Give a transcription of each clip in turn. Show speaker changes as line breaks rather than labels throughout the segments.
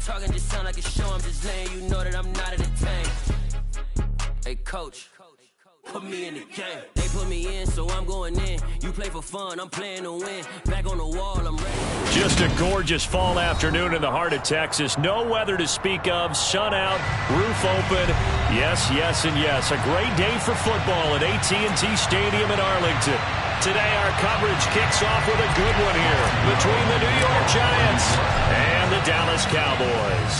talking just sound like a show. I'm just letting you know that I'm not entertained. Hey, coach, put me in the game. They put me in, so I'm going in. You play for fun, I'm playing to win. Back on the wall, I'm ready.
Just a gorgeous fall afternoon in the heart of Texas. No weather to speak of. Sun out, roof open. Yes, yes, and yes. A great day for football at AT&T Stadium in Arlington. Today our coverage kicks off with a good one here between the New York Giants and the Dallas Cowboys.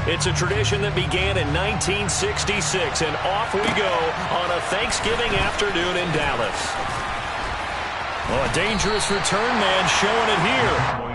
It's a tradition that began in 1966, and off we go on a Thanksgiving afternoon in Dallas. Well, a dangerous return man showing it here.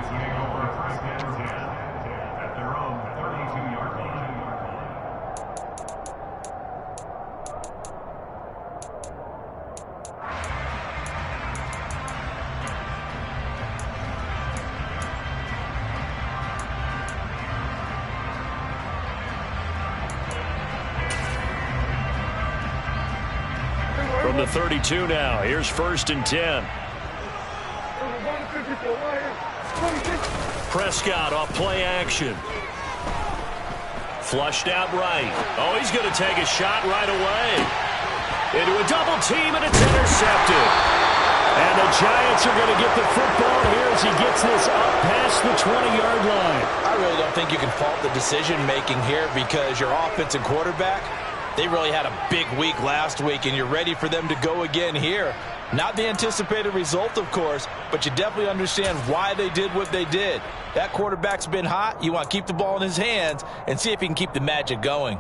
From the 32 now, here's 1st and 10. Prescott off play action. Flushed out right. Oh, he's going to take a shot right away. Into a double team, and it's intercepted. And the Giants are going to get the football here as he gets this up past the 20-yard line.
I really don't think you can fault the decision-making here because your offensive quarterback, they really had a big week last week, and you're ready for them to go again here. Not the anticipated result, of course, but you definitely understand why they did what they did. That quarterback's been hot. You want to keep the ball in his hands and see if he can keep the magic going.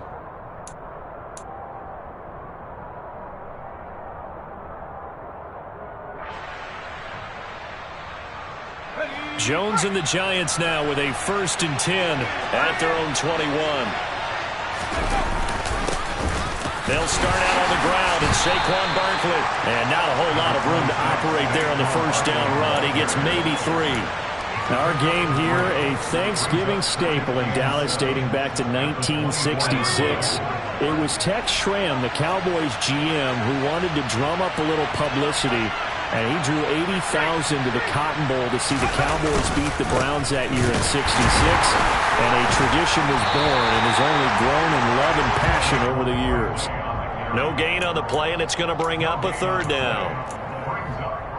Jones and the Giants now with a 1st and 10 at their own 21. They'll start out on the ground, and Saquon Barkley. And not a whole lot of room to operate there on the 1st down run. He gets maybe 3.
Our game here, a Thanksgiving staple in Dallas dating back to 1966. It was Tex Schramm, the Cowboys GM, who wanted to drum up a little publicity, and he drew 80,000 to the Cotton Bowl to see the Cowboys beat the Browns that year in '66. And a tradition was born and has only grown in love and passion over the years.
No gain on the play, and it's going to bring up a 3rd down.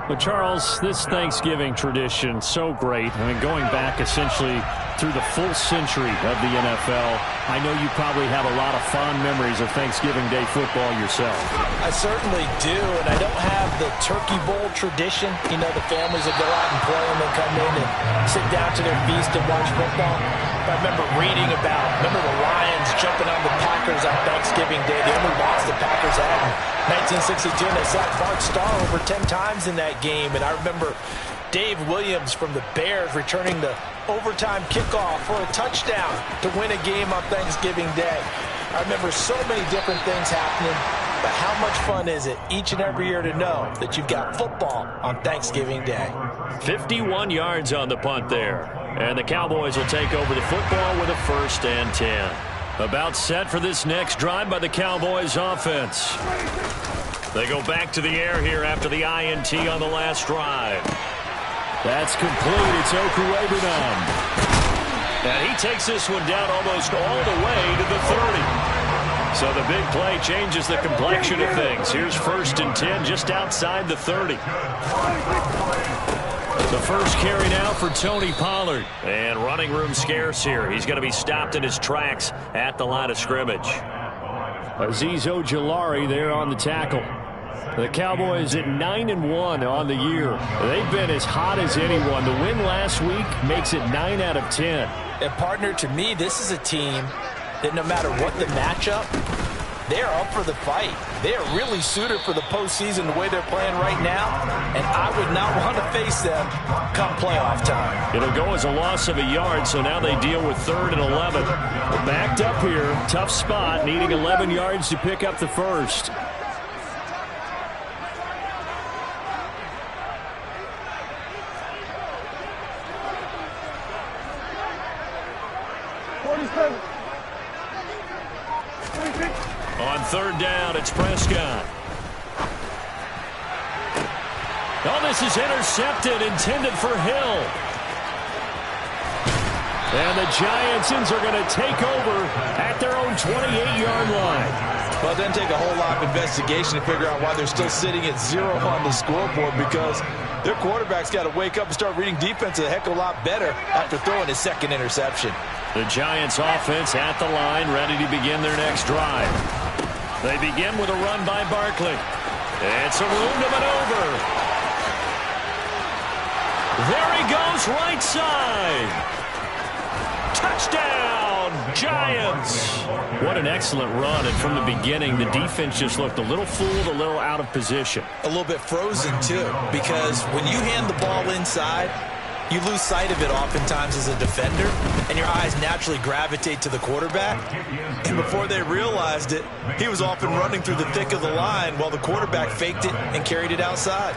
But, Charles, this Thanksgiving tradition, so great. I mean, going back essentially through the full century of the NFL, I know you probably have a lot of fond memories of Thanksgiving Day football yourself.
I certainly do, and I don't have the Turkey Bowl tradition. You know, the families that go out and play and then come in and sit down to their feast and watch football. I remember reading about, the Lions jumping on the Packers on Thanksgiving Day. The only loss the Packers had in 1962, and they sacked Bart Starr over 10 times in that game. And I remember Dave Williams from the Bears returning the overtime kickoff for a touchdown to win a game on Thanksgiving Day. I remember so many different things happening, but how much fun is it each and every year to know that you've got football on Thanksgiving Day?
51 yards on the punt there. And the Cowboys will take over the football with a 1st and 10. About set for this next drive by the Cowboys offense. They go back to the air here after the INT on the last drive.
That's complete. It's Okuwebunam.
And he takes this one down almost all the way to the 30. So the big play changes the complexion of things. Here's 1st and 10 just outside the 30. The first carry now for Tony Pollard. And running room scarce here. He's going to be stopped in his tracks at the line of scrimmage.
Azeez Ojulari there on the tackle. The Cowboys at 9-1 on the year. They've been as hot as anyone. The win last week makes it 9 out of 10.
And partner, to me, this is a team that no matter what the matchup, they're up for the fight. They are really suited for the postseason the way they're playing right now, and I would not want to face them come playoff time.
It'll go as a loss of a yard, so now they deal with 3rd and 11.
Backed up here, tough spot, needing 11 yards to pick up the first.
On 3rd down, it's Prescott. Oh, this is intercepted, intended for Hill.
And the Giantsons are going to take over at their own 28-yard line.
Well, it doesn't take a whole lot of investigation to figure out why they're still sitting at 0 on the scoreboard, because their quarterback's got to wake up and start reading defense a heck of a lot better after throwing his second interception.
The Giants offense at the line, ready to begin their next drive. They begin with a run by Barkley. It's a room to maneuver. There he goes, right side. Touchdown, Giants.
What an excellent run, and from the beginning, the defense just looked a little fooled, a little out of position.
A little bit frozen, too, because when you hand the ball inside, you lose sight of it oftentimes as a defender, and your eyes naturally gravitate to the quarterback. And before they realized it, he was off and running through the thick of the line while the quarterback faked it and carried it outside.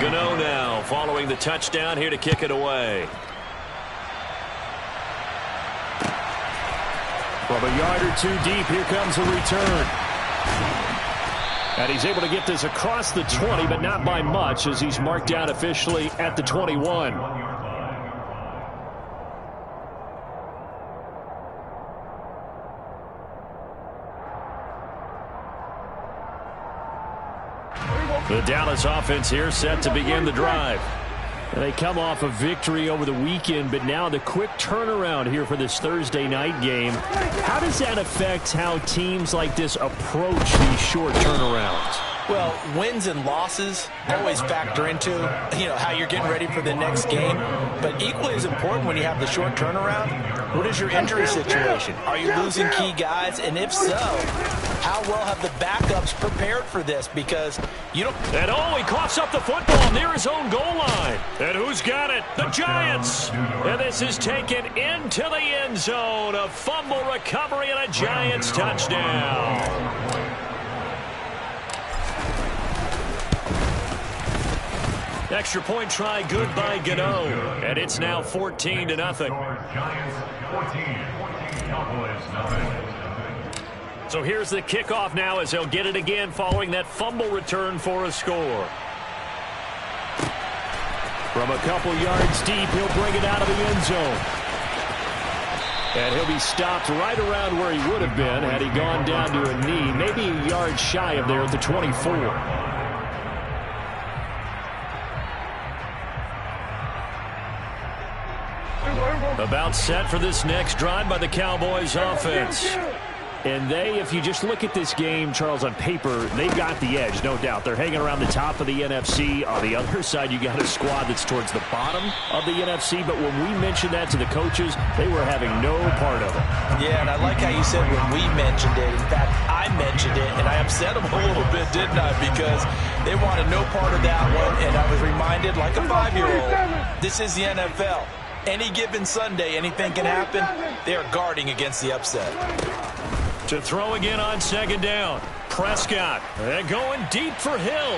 Gano now following the touchdown, here to kick it away.
From a yard or two deep, here comes a return. And he's able to get this across the 20, but not by much, as he's marked down officially at the 21. The Dallas offense here set to begin the drive. And they come off a victory over the weekend, but now the quick turnaround here for this Thursday night game. How does that affect how teams like this approach these short turnarounds?
Well, wins and losses always factor into, how you're getting ready for the next game. But equally as important when you have the short turnaround, what is your injury situation? Are you losing key guys? And if so, how well have the backups prepared for this? Because you don't...
And he coughs up the football near his own goal line. And who's got it? The Giants. And this is taken into the end zone. A fumble recovery and a Giants touchdown. Extra point try good by Gano. And it's now 14-0. So here's the kickoff now as they'll get it again following that fumble return for a score.
From a couple yards deep, he'll bring it out of the end zone. And he'll be stopped right around where he would have been had he gone down to a knee, maybe a yard shy of there at the 24.
About set for this next drive by the Cowboys offense.
And if you just look at this game, Charles, on paper, they've got the edge, no doubt. They're hanging around the top of the NFC. On the other side, you got a squad that's towards the bottom of the NFC. But when we mentioned that to the coaches, they were having no part of it.
Yeah, and I like how you said when we mentioned it. In fact, I mentioned it, and I upset them a little bit, didn't I? Because they wanted no part of that one, and I was reminded, like a 5-year-old, this is the NFL. Any given Sunday, anything can happen. They are guarding against the upset.
To throw again on second down. Prescott. They're going deep for Hill.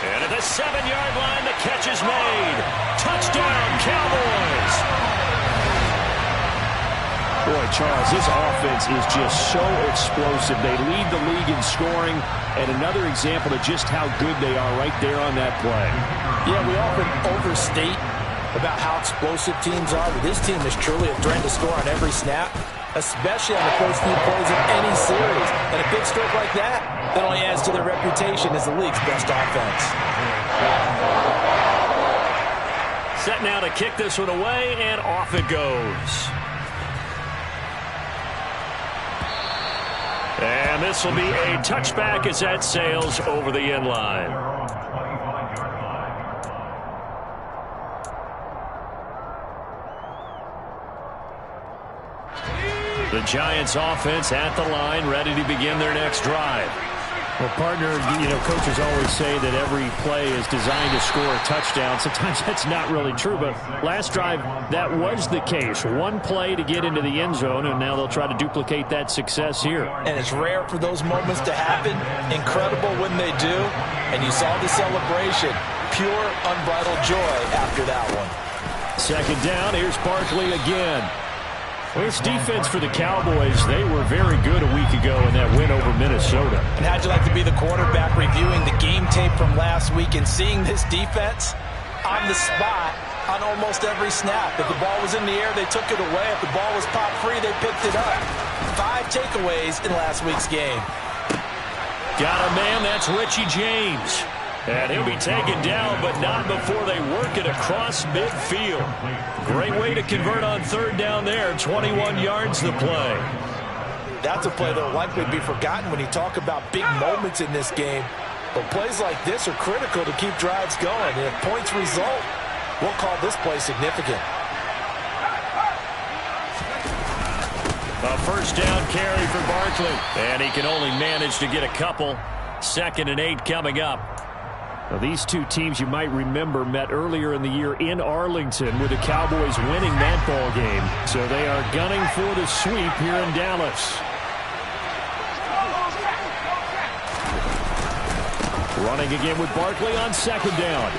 And at the 7-yard line, the catch is made. Touchdown, Cowboys.
Boy, Charles, this offense is just so explosive. They lead the league in scoring, and another example of just how good they are right there on that play.
Yeah, we often overstate about how explosive teams are, but this team is truly a threat to score on every snap, especially on the first few plays of any series. And a big stroke like that only adds to their reputation as the league's best offense.
Set now to kick this one away, and off it goes. And this will be a touchback as that sails over the end line. The Giants offense at the line, ready to begin their next drive.
Well, partner, coaches always say that every play is designed to score a touchdown. Sometimes that's not really true, but last drive, that was the case. One play to get into the end zone, and now they'll try to duplicate that success here.
And it's rare for those moments to happen. Incredible when they do. And you saw the celebration. Pure, unbridled joy after that one.
Second down, here's Barkley again. Well, this defense for the Cowboys, they were very good a week ago in that win over Minnesota.
And how'd you like to be the quarterback reviewing the game tape from last week and seeing this defense on the spot on almost every snap. If the ball was in the air, they took it away. If the ball was popped free, they picked it up. 5 takeaways in last week's game.
Got a man, that's Richie James. And he'll be taken down, but not before they work it across midfield. Great way to convert on 3rd down there. 21 yards the play.
That's a play that will likely be forgotten when you talk about big moments in this game. But plays like this are critical to keep drives going. And if points result, we'll call this play significant.
A 1st down carry for Barkley. And he can only manage to get a couple. 2nd and 8 coming up.
Now, these two teams you might remember met earlier in the year in Arlington with the Cowboys winning that ball game. So they are gunning for the sweep here in Dallas. Running again with Barkley on 2nd down.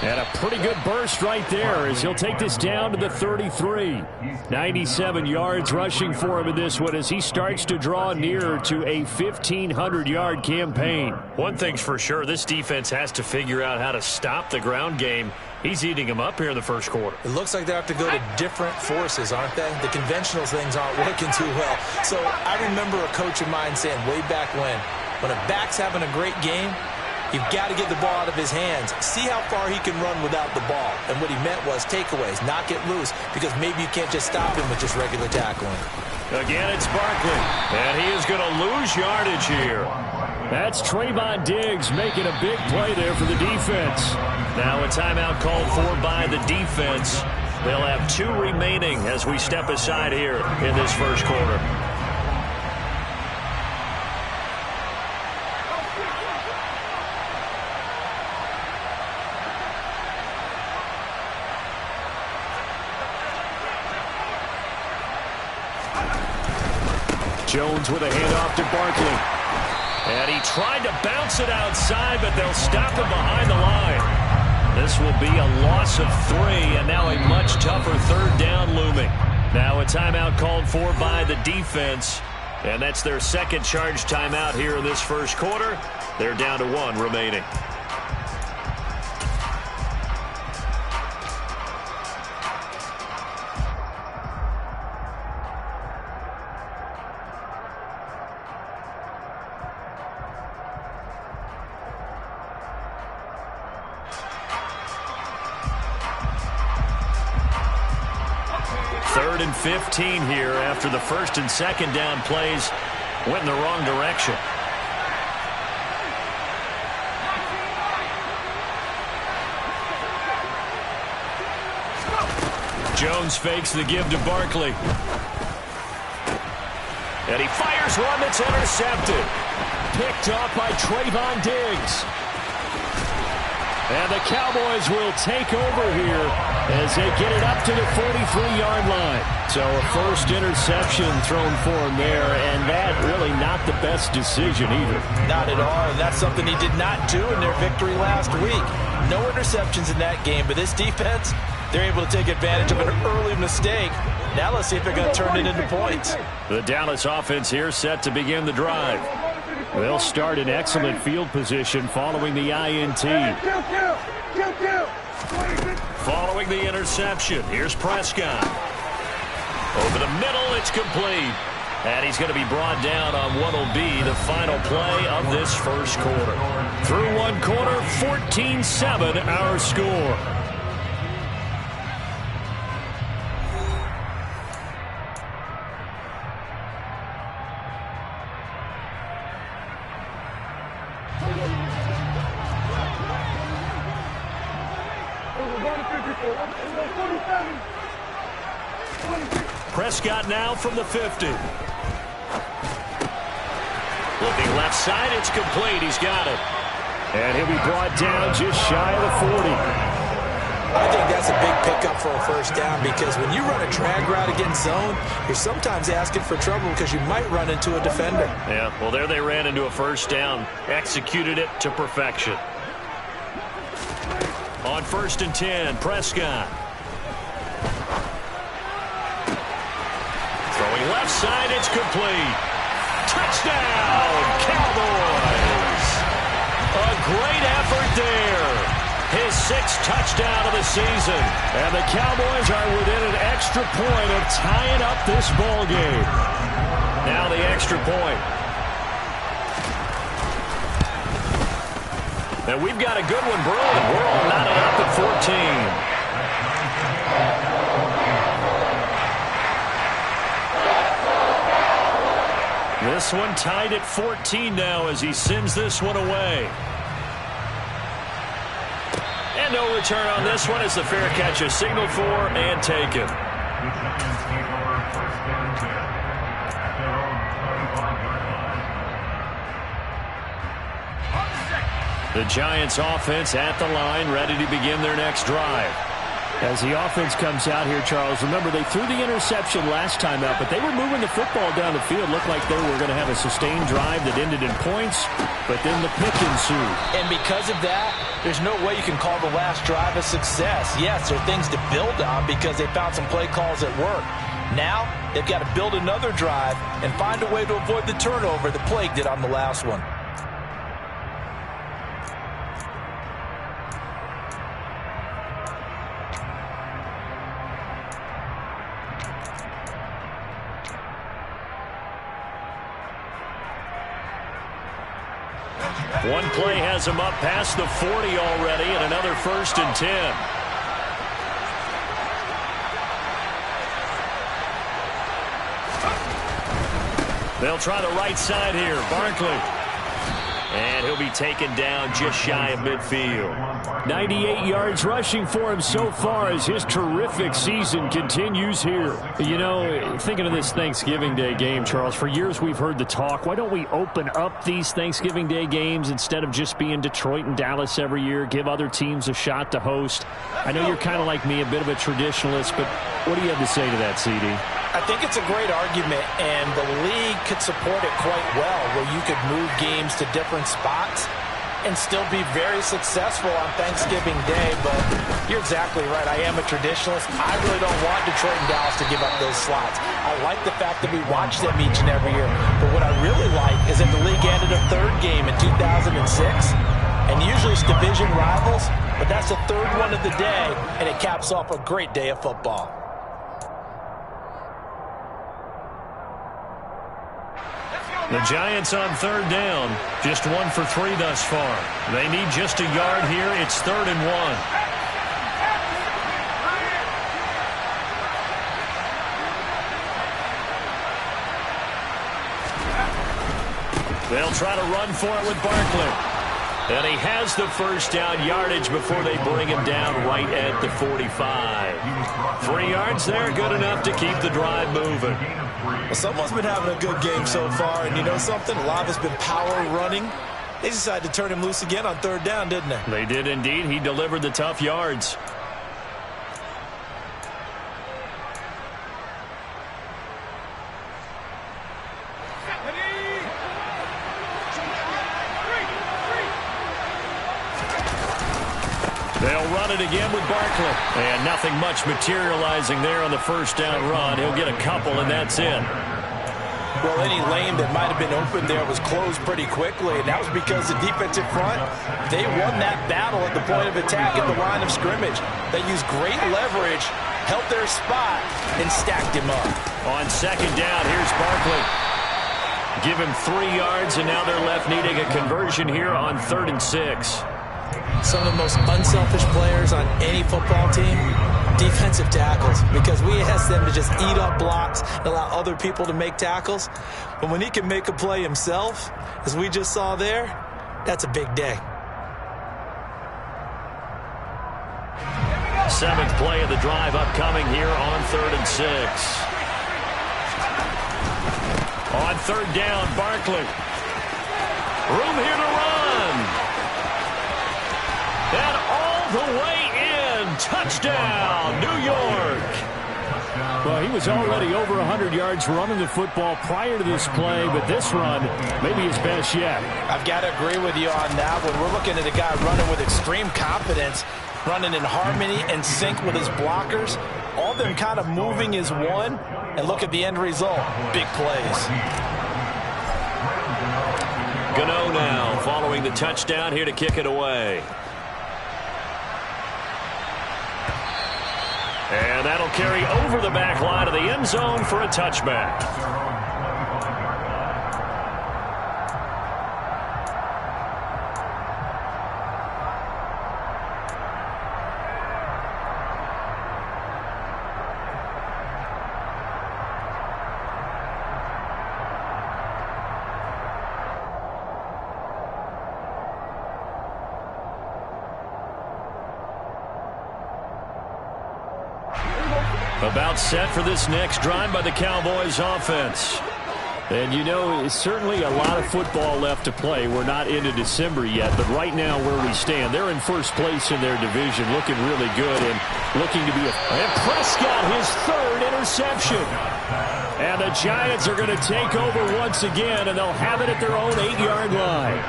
And a pretty good burst right there as he'll take this down to the 33. 97 yards rushing for him in this one as he starts to draw nearer to a 1,500-yard campaign.
One thing's for sure, this defense has to figure out how to stop the ground game. He's eating them up here in the 1st quarter.
It looks like they have to go to different forces, aren't they? The conventional things aren't working too well. So I remember a coach of mine saying way back when a back's having a great game, you've got to get the ball out of his hands. See how far he can run without the ball. And what he meant was takeaways, knock it loose, because maybe you can't just stop him with just regular tackling.
Again, it's Barkley, and he is going to lose yardage here.
That's Trayvon Diggs making a big play there for the defense.
Now a timeout called for by the defense. They'll have 2 remaining as we step aside here in this 1st quarter.
Jones with a handoff to Barkley.
And he tried to bounce it outside, but they'll stop him behind the line. This will be a loss of 3, and now a much tougher 3rd down looming. Now a timeout called for by the defense, and that's their 2nd charge timeout here in this 1st quarter. They're down to 1 remaining. Third and 15 here after the 1st and 2nd down plays went in the wrong direction. Jones fakes the give to Barkley. And he fires one that's intercepted.
Picked off by Trayvon Diggs. And the Cowboys will take over here as they get it up to the 43-yard line. So a 1st interception thrown for him there, and that really not the best decision either.
Not at all, and that's something he did not do in their victory last week. No interceptions in that game, but this defense, they're able to take advantage of an early mistake. Now let's see if they're going to turn it into points.
The Dallas offense here set to begin the drive.
They'll start in excellent field position following the INT.
Following the interception, here's Prescott. Over the middle, it's complete. And he's going to be brought down on what will be the final play of this 1st quarter. Through 1 quarter, 14-7 our score. Prescott now from the 50. Looking left side, it's complete. He's got it.
And he'll be brought down just shy of the 40.
I think that's a big pickup for a 1st down because when you run a drag route against zone, you're sometimes asking for trouble because you might run into a defender.
Yeah, well, there they ran into a 1st down. Executed it to perfection. On 1st and 10, Prescott. Throwing left side, it's complete. Touchdown, Cowboys! A great effort there. his 6th touchdown of the season.
And the Cowboys are within an extra point of tying up this ball game.
Now the extra point. And we've got a good one brewing. We're all knotted up at 14. This one tied at 14 now as he sends this one away. And no return on this one as the fair catch is signaled for and taken. The Giants offense at the line, ready to begin their next drive.
As the offense comes out here, Charles, remember they threw the interception last time out, but they were moving the football down the field. Looked like they were going to have a sustained drive that ended in points, but then the pick ensued.
And because of that, there's no way you can call the last drive a success. Yes, there are things to build on because they found some play calls at work. Now, they've got to build another drive and find a way to avoid the turnover that plagued it on the last one.
One play has him up past the 40 already, and another 1st and 10. They'll try the right side here. Barkley. And he'll be taken down just shy of midfield.
98 yards rushing for him so far as his terrific season continues here. You know, thinking of this Thanksgiving Day game, Charles, for years we've heard the talk, why don't we open up these Thanksgiving Day games instead of just being Detroit and Dallas every year, give other teams a shot to host? I know you're kind of like me, a bit of a traditionalist, but what do you have to say to that, CD?
I think it's a great argument, and the league could support it quite well, where you could move games to different spots and still be very successful on Thanksgiving Day. But you're exactly right. I am a traditionalist. I really don't want Detroit and Dallas to give up those slots. I like the fact that we watch them each and every year. But what I really like is that the league added a 3rd game in 2006. And usually it's division rivals, but that's the 3rd one of the day, and it caps off a great day of football.
The Giants on 3rd down. Just 1 for 3 thus far. They need just a yard here. It's 3rd and 1. They'll try to run for it with Barkley. And he has the 1st down yardage before they bring him down right at the 45. 3 yards there, good enough to keep the drive moving.
Well, someone's been having a good game so far, and you know something? A lot has been power running. They decided to turn him loose again on 3rd down, didn't they?
They did indeed. He delivered the tough yards. They'll run it again with Barkley. And nothing much materializing there on the 1st down run. He'll get a couple, and that's it.
Well, any lane that might have been open there was closed pretty quickly, and that was because the defensive front, they won that battle at the point of attack at the line of scrimmage. They used great leverage, held their spot, and stacked him up.
On 2nd down, here's Barkley. Give him 3 yards, and now they're left needing a conversion here on 3rd and 6.
Some of the most unselfish players on any football team, defensive tackles, because we ask them to just eat up blocks and allow other people to make tackles. But when he can make a play himself, as we just saw there, that's a big day.
7th play of the drive upcoming here on 3rd and 6. On 3rd down, Barkley. Room here to run. And all the way in. Touchdown, New York.
Well, he was already over 100 yards running the football prior to this play, but this run may be his best yet.
I've got to agree with you on that one. We're looking at a guy running with extreme confidence, running in harmony and sync with his blockers. All of them kind of moving as one. And look at the end result. Big plays.
Gano now following the touchdown here to kick it away. And that'll carry over the back line of the end zone for a touchback. About set for this next drive by the Cowboys offense. And you know, it's certainly a lot of football left to play. We're not into December yet, but right now where we stand, they're in first place in their division, looking really good and looking to be And Prescott, his third interception. And the Giants are going to take over once again, and they'll have it at their own 8-yard line.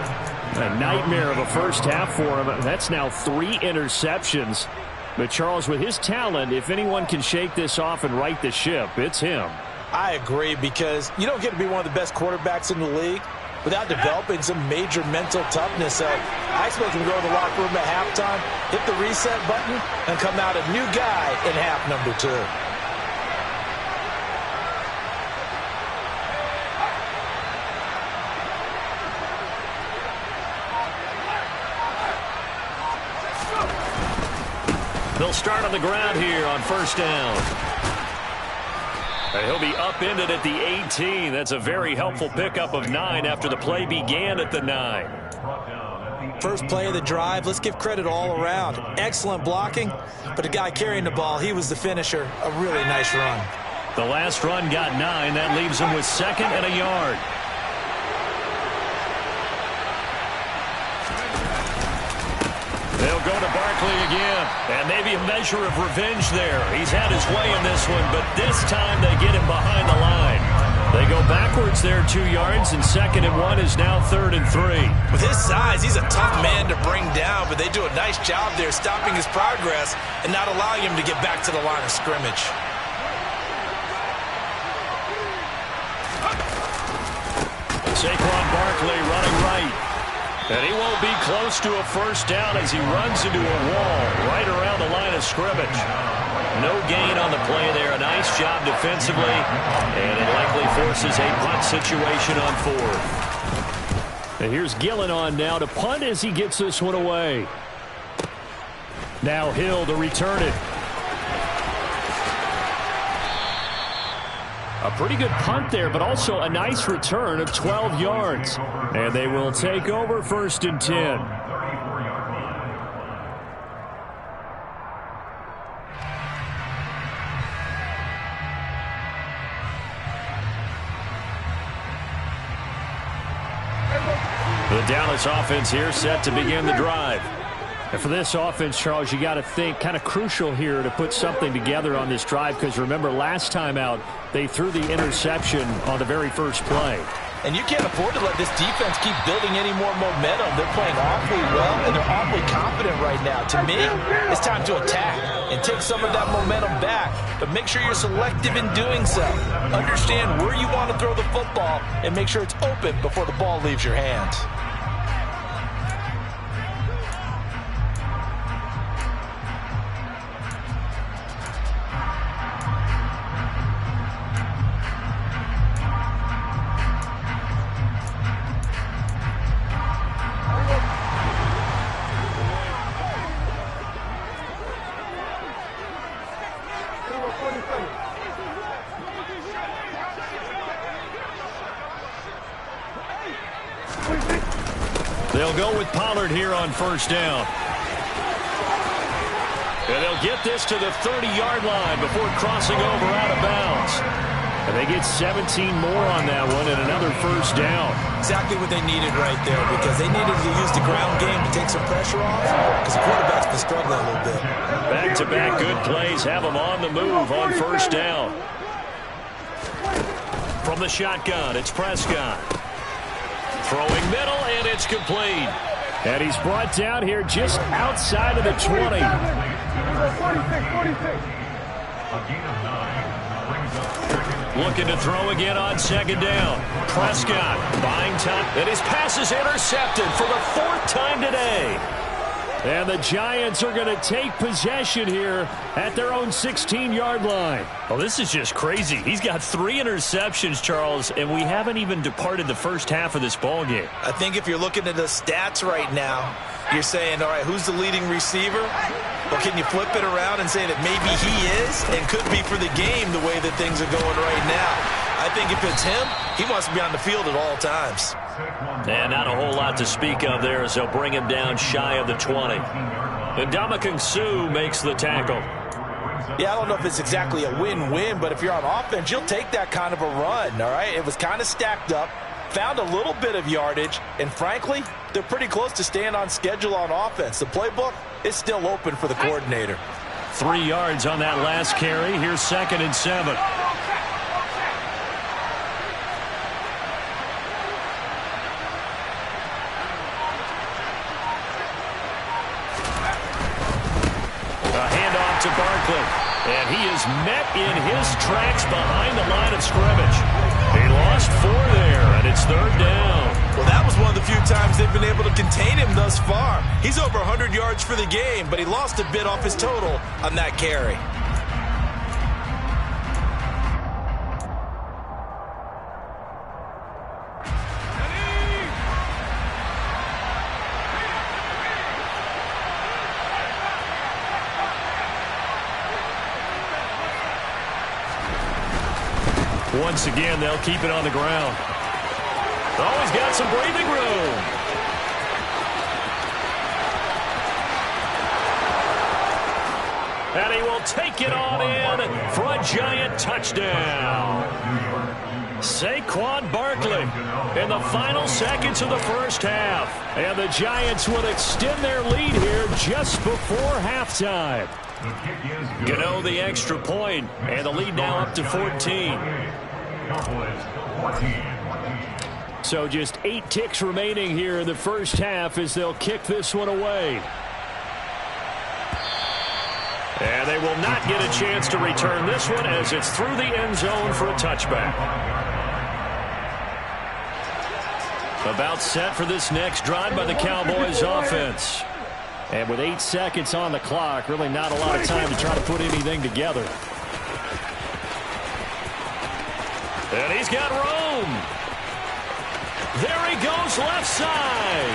A nightmare of a first half for him. That's now 3 interceptions. But, Charles, with his talent, if anyone can shake this off and right the ship, it's him.
I agree, because you don't get to be one of the best quarterbacks in the league without developing some major mental toughness. So I expect him to go to the locker room at halftime, hit the reset button, and come out a new guy in half number 2.
They'll start on the ground here on first down. And he'll be upended at the 18. That's a very helpful pickup of 9 after the play began at the 9.
First play of the drive, let's give credit all around. Excellent blocking, but the guy carrying the ball, he was the finisher. A really nice run.
The last run got 9. That leaves him with 2nd and a yard. They'll go to Barkley again, and maybe a measure of revenge there. He's had his way in this one, but this time they get him behind the line. They go backwards there 2 yards, and 2nd and 1 is now 3rd and 3.
With his size, he's a tough man to bring down, but they do a nice job there stopping his progress and not allowing him to get back to the line of scrimmage.
Saquon Barkley running right. And he won't be close to a first down as he runs into a wall right around the line of scrimmage. No gain on the play there. A nice job defensively. And it likely forces a punt situation on 4th. And here's Gillen on now to punt as he gets this one away. Now Hill to return it. A pretty good punt there, but also a nice return of 12 yards. And they will take over 1st and 10. The Dallas offense here set to begin the drive. And for this offense, Charles, you got to think kind of crucial here to put something together on this drive, because remember last time out they threw the interception on the very first play.
And you can't afford to let this defense keep building any more momentum. They're playing awfully well, and they're awfully confident right now. To me, it's time to attack and take some of that momentum back, but make sure you're selective in doing so. Understand where you want to throw the football and make sure it's open before the ball leaves your hands.
They'll go with Pollard here on first down. And they'll get this to the 30-yard line before crossing over out of bounds. And they get 17 more on that one and another first down.
Exactly what they needed right there, because they needed to use the ground game to take some pressure off, because the quarterback's been struggling a little bit.
Back-to-back good plays have them on the move on first down. From the shotgun, it's Prescott. Throwing middle, and it's complete. And he's brought down here just outside of the 20. Looking to throw again on second down. Prescott buying time, and his pass is intercepted for the 4th time today.
And the Giants are going to take possession here at their own 16-yard line.
Well, this is just crazy. He's got 3 interceptions, Charles, and we haven't even departed the first half of this ball game.
I think if you're looking at the stats right now, you're saying, all right, who's the leading receiver? Or can you flip it around and say that maybe he is and could be for the game the way that things are going right now? I think if it's him, he wants to be on the field at all times.
And not a whole lot to speak of there as they'll bring him down shy of the 20. And Ndamukong Suh makes the tackle.
Yeah, I don't know if it's exactly a win-win, but if you're on offense, you'll take that kind of a run, all right? It was kind of stacked up, found a little bit of yardage, and frankly, they're pretty close to staying on schedule on offense. The playbook is still open for the coordinator.
3 yards on that last carry. Here's 2nd and 7. To Barkley, and he is met in his tracks behind the line of scrimmage. He lost 4 there, and it's 3rd down.
Well, that was one of the few times they've been able to contain him thus far. He's over 100 yards for the game, but he lost a bit off his total on that carry.
Once again, they'll keep it on the ground. Oh, he's got some breathing room. And he will take it on in for a Giant touchdown. Saquon Barkley in the final seconds of the first half. And the Giants will extend their lead here just before halftime. Gano the extra point, and the lead now up to 14.
So just 8 ticks remaining here in the first half as they'll kick this one away.
And they will not get a chance to return this one as it's through the end zone for a touchback. About set for this next drive by the Cowboys offense. And with 8 seconds on the clock, really not a lot of time to try to put anything together. And he's got room. There he goes left side.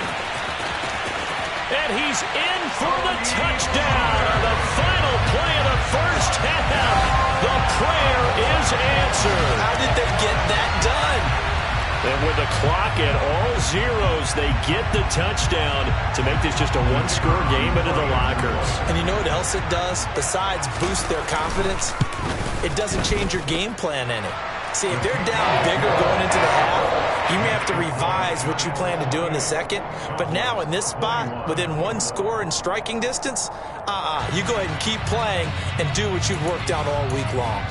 And he's in for the touchdown on the final play of the first half. The prayer is answered.
How did they get that done?
And with the clock at all zeros, they get the touchdown to make this just a one-score game into the lockers.
And you know what else it does? Besides boost their confidence, it doesn't change your game plan any. See, if they're down bigger going into the half, you may have to revise what you plan to do in the second. But now in this spot, within one score and striking distance, you go ahead and keep playing and do what you've worked out all week long.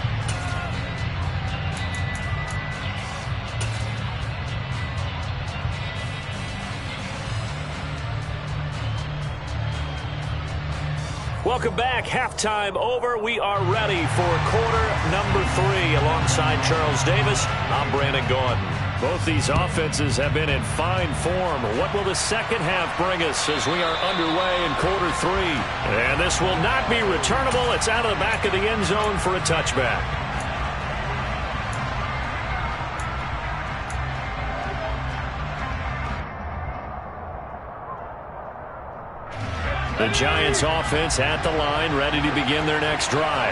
Welcome back. Halftime over. We are ready for quarter number 3. Alongside Charles Davis, I'm Brandon Gordon. Both these offenses have been in fine form. What will the second half bring us as we are underway in quarter 3? And this will not be returnable. It's out of the back of the end zone for a touchback. The Giants offense at the line, ready to begin their next drive.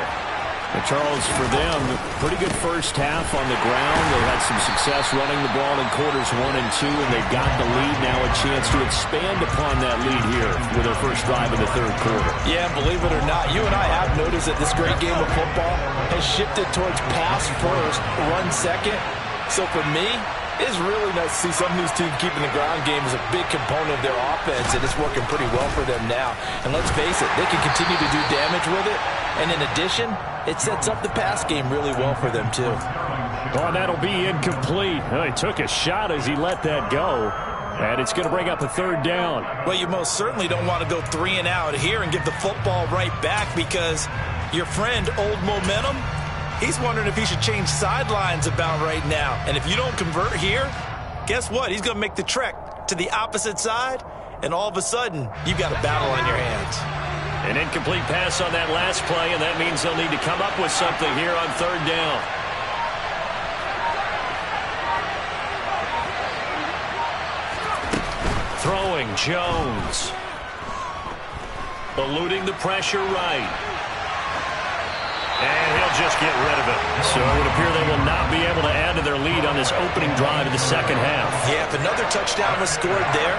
And Charles, for them, pretty good first half on the ground. They had some success running the ball in quarters 1 and 2, and they've got the lead now, a chance to expand upon that lead here with their first drive in the third quarter.
Yeah, believe it or not, you and I have noticed that this great game of football has shifted towards pass first, run second. So for me, it's really nice to see some of these teams keeping the ground game as a big component of their offense, and it's working pretty well for them now. And let's face it, they can continue to do damage with it. And in addition, it sets up the pass game really well for them, too.
Well, that'll be incomplete. He took a shot as he let that go. And it's going to bring up a third down.
Well, you most certainly don't want to go 3 and out here and give the football right back because your friend, Old Momentum, he's wondering if he should change sidelines about right now. And if you don't convert here, guess what? He's going to make the trek to the opposite side and all of a sudden, you've got a battle on your hands.
An incomplete pass on that last play, and that means they'll need to come up with something here on third down. Throwing, Jones. Eluding the pressure right. And he'll just get rid of it. So it would appear they will not be able to add to their lead on this opening drive of the second half.
Yeah, if another touchdown was scored there,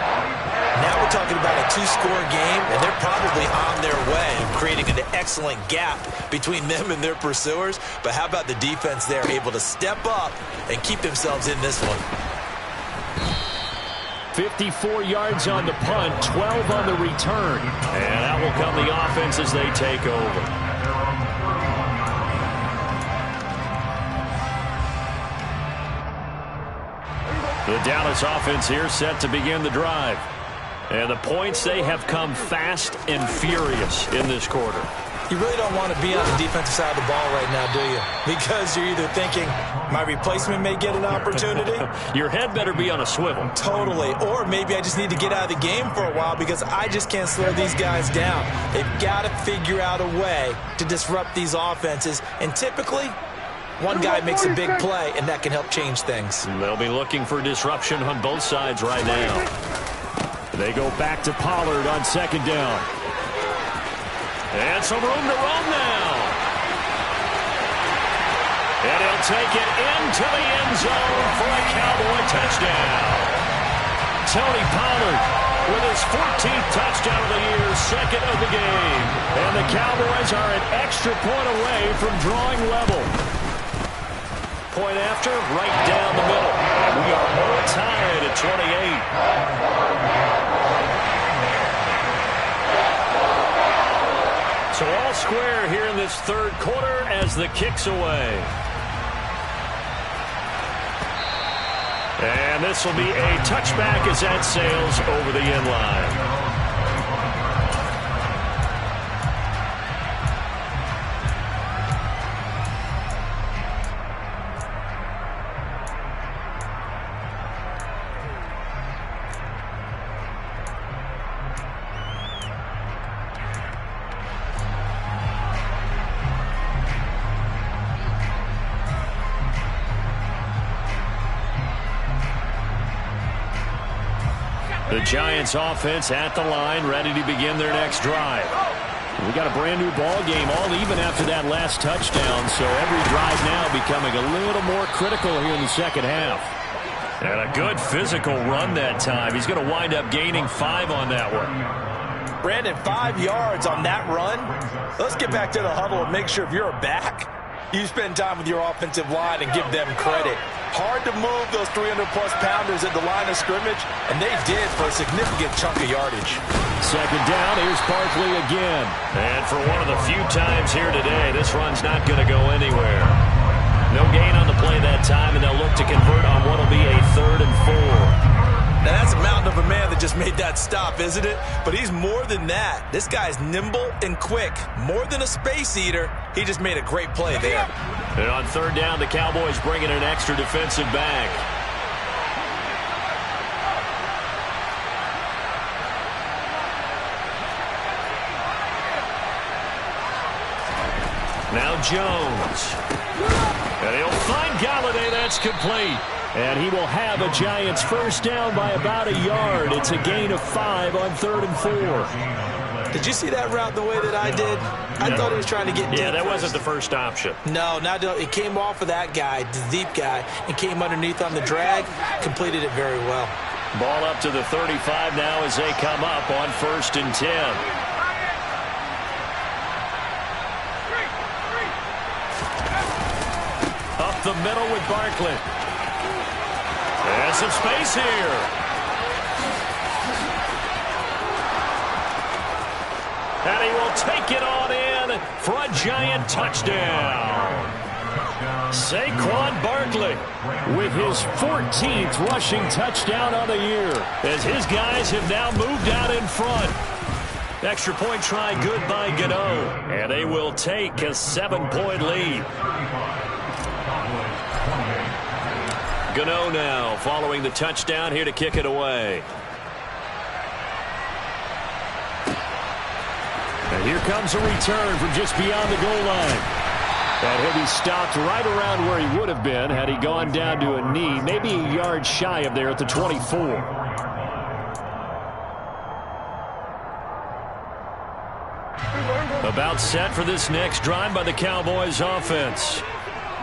now we're talking about a two-score game, and they're probably on their way, creating an excellent gap between them and their pursuers. But how about the defense there, able to step up and keep themselves in this one?
54 yards on the punt, 12 on the return. And out will come the offense as they take over. The Dallas offense here set to begin the drive. And the points, they have come fast and furious in this quarter.
You really don't want to be on the defensive side of the ball right now, do you? Because you're either thinking, my replacement may get an opportunity.
Your head better be on a swivel.
Totally. Or maybe I just need to get out of the game for a while because I just can't slow these guys down. They've got to figure out a way to disrupt these offenses. And typically, one guy makes a big play, and that can help change things.
They'll be looking for disruption on both sides right now. They go back to Pollard on second down. And some room to roam now. And he'll take it into the end zone for a Cowboy touchdown. Tony Pollard with his 14th touchdown of the year, second of the game. And the Cowboys are an extra point away from drawing level. Point after, right down the middle. And we are all tied at 28. So all square here in this third quarter as the kick's away. And this will be a touchback as that sails over the end line. The Giants offense at the line, ready to begin their next drive. We got a brand new ball game, all even after that last touchdown, so every drive now becoming a little more critical here in the second half. And a good physical run that time. He's going to wind up gaining 5 on that one.
Brandon, 5 yards on that run. Let's get back to the huddle and make sure if you're a back, you spend time with your offensive line and give them credit. Hard to move those 300-plus pounders at the line of scrimmage, and they did for a significant chunk of yardage.
Second down, here's Barkley again. And for one of the few times here today, this run's not going to go anywhere. No gain on the play that time, and they'll look to convert on what will be a 3rd and 4.
Now, that's a mountain of a man that just made that stop, isn't it? But he's more than that. This guy's nimble and quick. More than a space eater, he just made a great play there.
And on third down, the Cowboys bring in an extra defensive back. Now Jones. And he'll find Galladay. That's complete. And he will have a Giants first down by about a yard. It's a gain of 5 on 3rd and 4.
Did you see that route the way that I did? I thought he was trying to get deep.
Yeah, that
first.
wasn't the first option.
No, it came off of that guy, the deep guy, and came underneath on the drag. Completed it very well.
Ball up to the 35 now as they come up on 1st and 10. Up the middle with Barkley. There's some space here. And he will take it on in for a Giant touchdown. Saquon Barkley with his 14th rushing touchdown on the year as his guys have now moved out in front. Extra point try good by Gano, and they will take a 7-point lead. Gano now following the touchdown here to kick it away.
And here comes a return from just beyond the goal line. And he'll be stopped right around where he would have been had he gone down to a knee, maybe a yard shy of there at the 24. About set for this next drive by the Cowboys offense.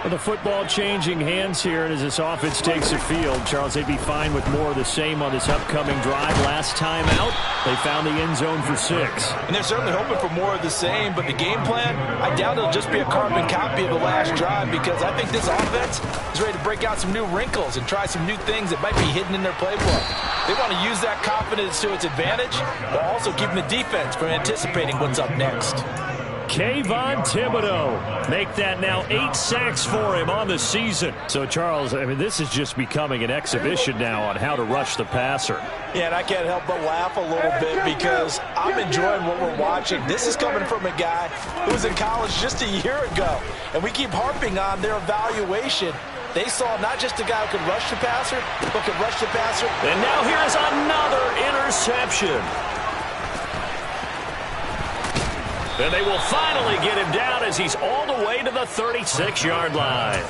Well, the football changing hands here, and as this offense takes the field, Charles, they'd be fine with more of the same on this upcoming drive. Last time out, they found the end zone for 6.
And they're certainly hoping for more of the same, but the game plan, I doubt it'll just be a carbon copy of the last drive, because I think this offense is ready to break out some new wrinkles and try some new things that might be hidden in their playbook. They want to use that confidence to its advantage, while also keeping the defense from anticipating what's up next.
Kayvon Thibodeau, make that now 8 sacks for him on the season. So, Charles, I mean, this is just becoming an exhibition now on how to rush the passer.
Yeah, and I can't help but laugh a little bit because I'm enjoying what we're watching. This is coming from a guy who was in college just a year ago, and we keep harping on their evaluation. They saw not just a guy who could rush the passer, but could rush the passer.
And now here's another interception. And they will finally get him down as he's all the way to the 36-yard line.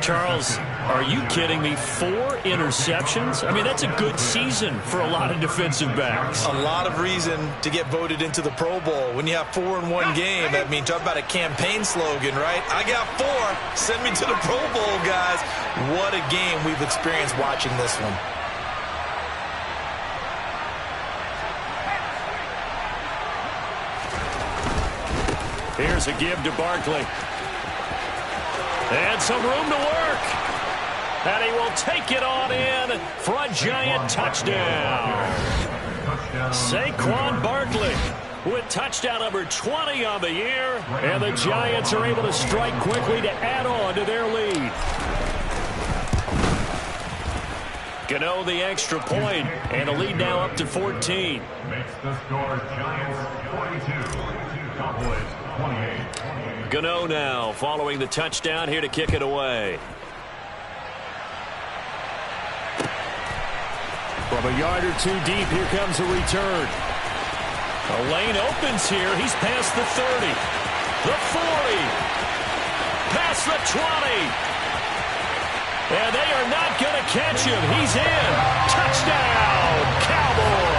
Charles, are you kidding me? 4 interceptions? I mean, that's a good season for a lot of defensive backs.
A lot of reason to get voted into the Pro Bowl. When you have 4 in one game, I mean, talk about a campaign slogan, right? I got 4. Send me to the Pro Bowl, guys. What a game we've experienced watching this one.
Here's a give to Barkley. And some room to work. And he will take it on in for a giant touchdown. Saquon Barkley with touchdown number 20 on the year. And the Giants are able to strike quickly to add on to their lead. Gano the extra point, and a lead now up to 14.
Makes the score Giants 22, Cowboys 28.
Gano now following the touchdown here to kick it away.
From a yard or 2 deep, here comes a return.
A lane opens here. He's past the 30, the 40, past the 20. And they are not going to catch him. He's in. Touchdown, Cowboys.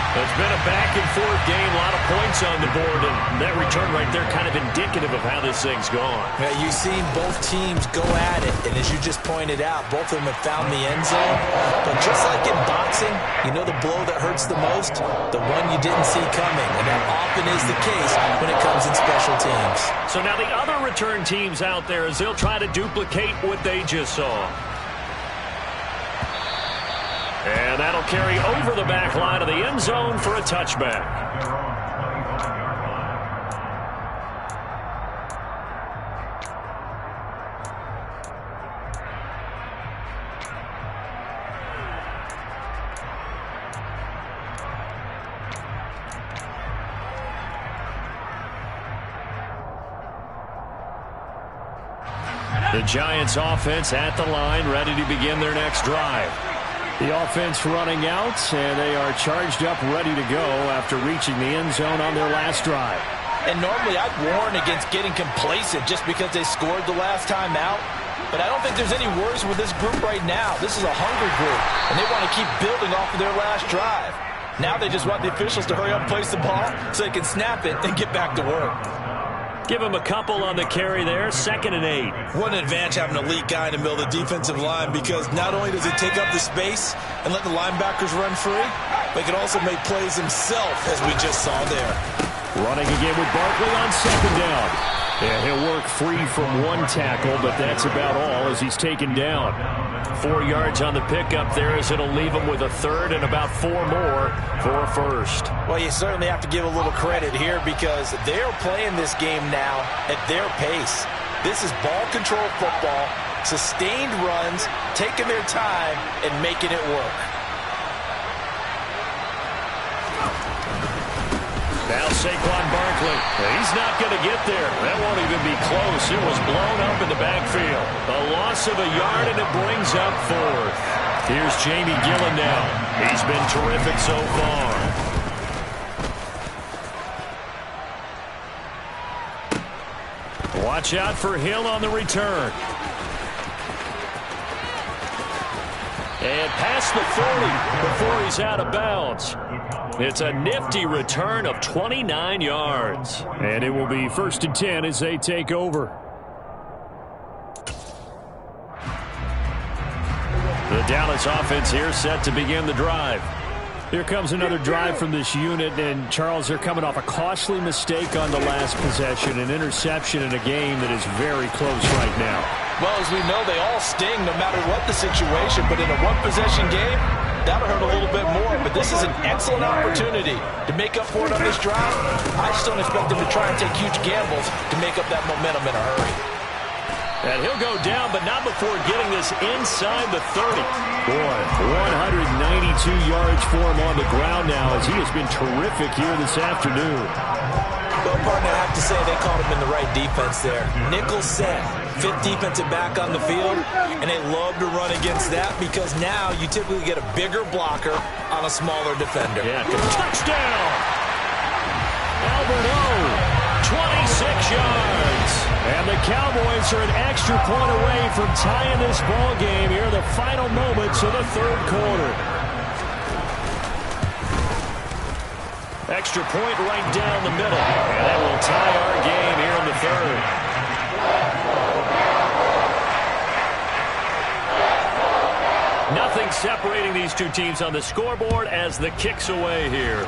It's been a back-and-forth game, a lot of points on the board, and that return right there kind of indicative of how this thing's gone.
Yeah, you've seen both teams go at it, and as you just pointed out, both of them have found the end zone. But just like in boxing, you know the blow that hurts the most? The one you didn't see coming, and that often is the case when it comes in special teams.
So now the other return teams out there, as they'll try to duplicate what they just saw. And that'll carry over the back line of the end zone for a touchback. The Giants offense at the line, ready to begin their next drive.
The offense running out, and they are charged up, ready to go after reaching the end zone on their last drive.
And normally I'd warn against getting complacent just because they scored the last time out. But I don't think there's any worries with this group right now. This is a hungry group, and they want to keep building off of their last drive. Now they just want the officials to hurry up and place the ball so they can snap it and get back to work.
Give him a couple on the carry there, 2nd and 8.
What an advantage having an elite guy in the middle of the defensive line, because not only does he take up the space and let the linebackers run free, but he can also make plays himself, as we just saw there.
Running again with Barkley on 2nd down. Yeah, he'll work free from 1 tackle, but that's about all as he's taken down.
4 yards on the pickup there, as it'll leave him with a 3rd and about 4 more for a 1st.
Well, you certainly have to give a little credit here because they're playing this game now at their pace. This is ball control football, sustained runs, taking their time, and making it work.
Now Saquon Barkley. He's not going to get there. That won't even be close. It was blown up in the backfield. A loss of a yard, and it brings up 4th. Here's Jamie Gillen now. He's been terrific so far. Watch out for Hill on the return. And past the 40 before he's out of bounds. It's a nifty return of 29 yards.
And it will be 1st and 10 as they take over.
The Dallas offense here set to begin the drive.
Here comes another drive from this unit, and Charles, they're coming off a costly mistake on the last possession, an interception in a game that is very close right now.
Well, as we know, they all sting no matter what the situation, but in a one-possession game, that'll hurt a little bit more. But this is an excellent opportunity to make up for it on this drive. I just don't expect them to try and take huge gambles to make up that momentum in a hurry.
And he'll go down, but not before getting this inside the 30.
Boy, 192 yards for him on the ground now as he has been terrific here this afternoon.
Well, partner, I have to say they caught him in the right defense there. Nickel set, fifth defensive back on the field, and they love to run against that because now you typically get a bigger blocker on a smaller defender.
Yeah, touchdown! Albert O, 26 yards.
And the Cowboys are an extra point away from tying this ball game here in the final moments of the third quarter.
Extra point right down the middle. And that will tie our game here in the third. Nothing separating these two teams on the scoreboard as the kick's away here.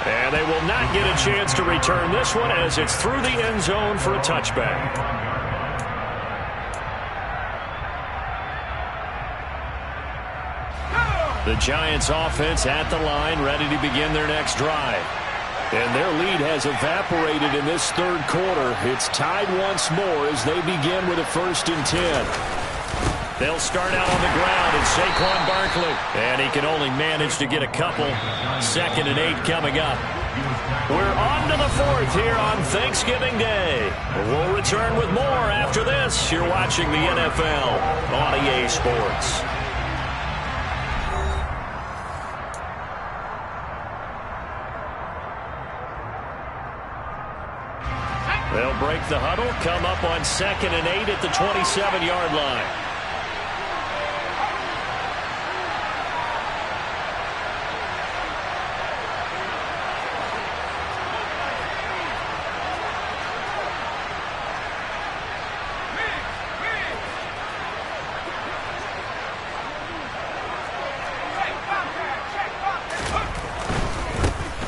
And they will not get a chance to return this one as it's through the end zone for a touchback. The Giants offense at the line, ready to begin their next drive. And their lead has evaporated in this third quarter. It's tied once more as they begin with a 1st and 10. They'll start out on the ground, and Saquon Barkley. And he can only manage to get a couple. 2nd and 8 coming up. We're on to the 4th here on Thanksgiving Day. We'll return with more after this. You're watching the NFL on EA Sports. They'll break the huddle, come up on 2nd and 8 at the 27-yard line.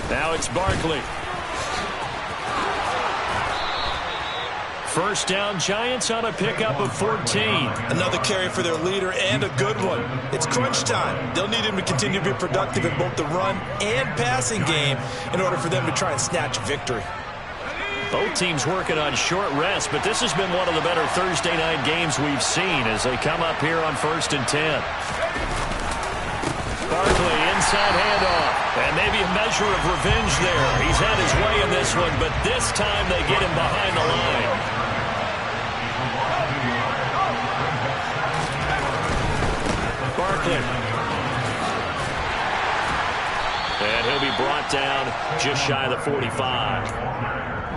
Now it's Barkley. 1st down, Giants on a pickup of 14.
Another carry for their leader and a good one. It's crunch time. They'll need him to continue to be productive in both the run and passing game in order for them to try and snatch a victory.
Both teams working on short rest, but this has been one of the better Thursday night games we've seen as they come up here on 1st and 10. Barkley, inside handoff, and maybe a measure of revenge there. He's had his way in this one, but this time they get him behind the line. Barkley. And he'll be brought down just shy of the 45.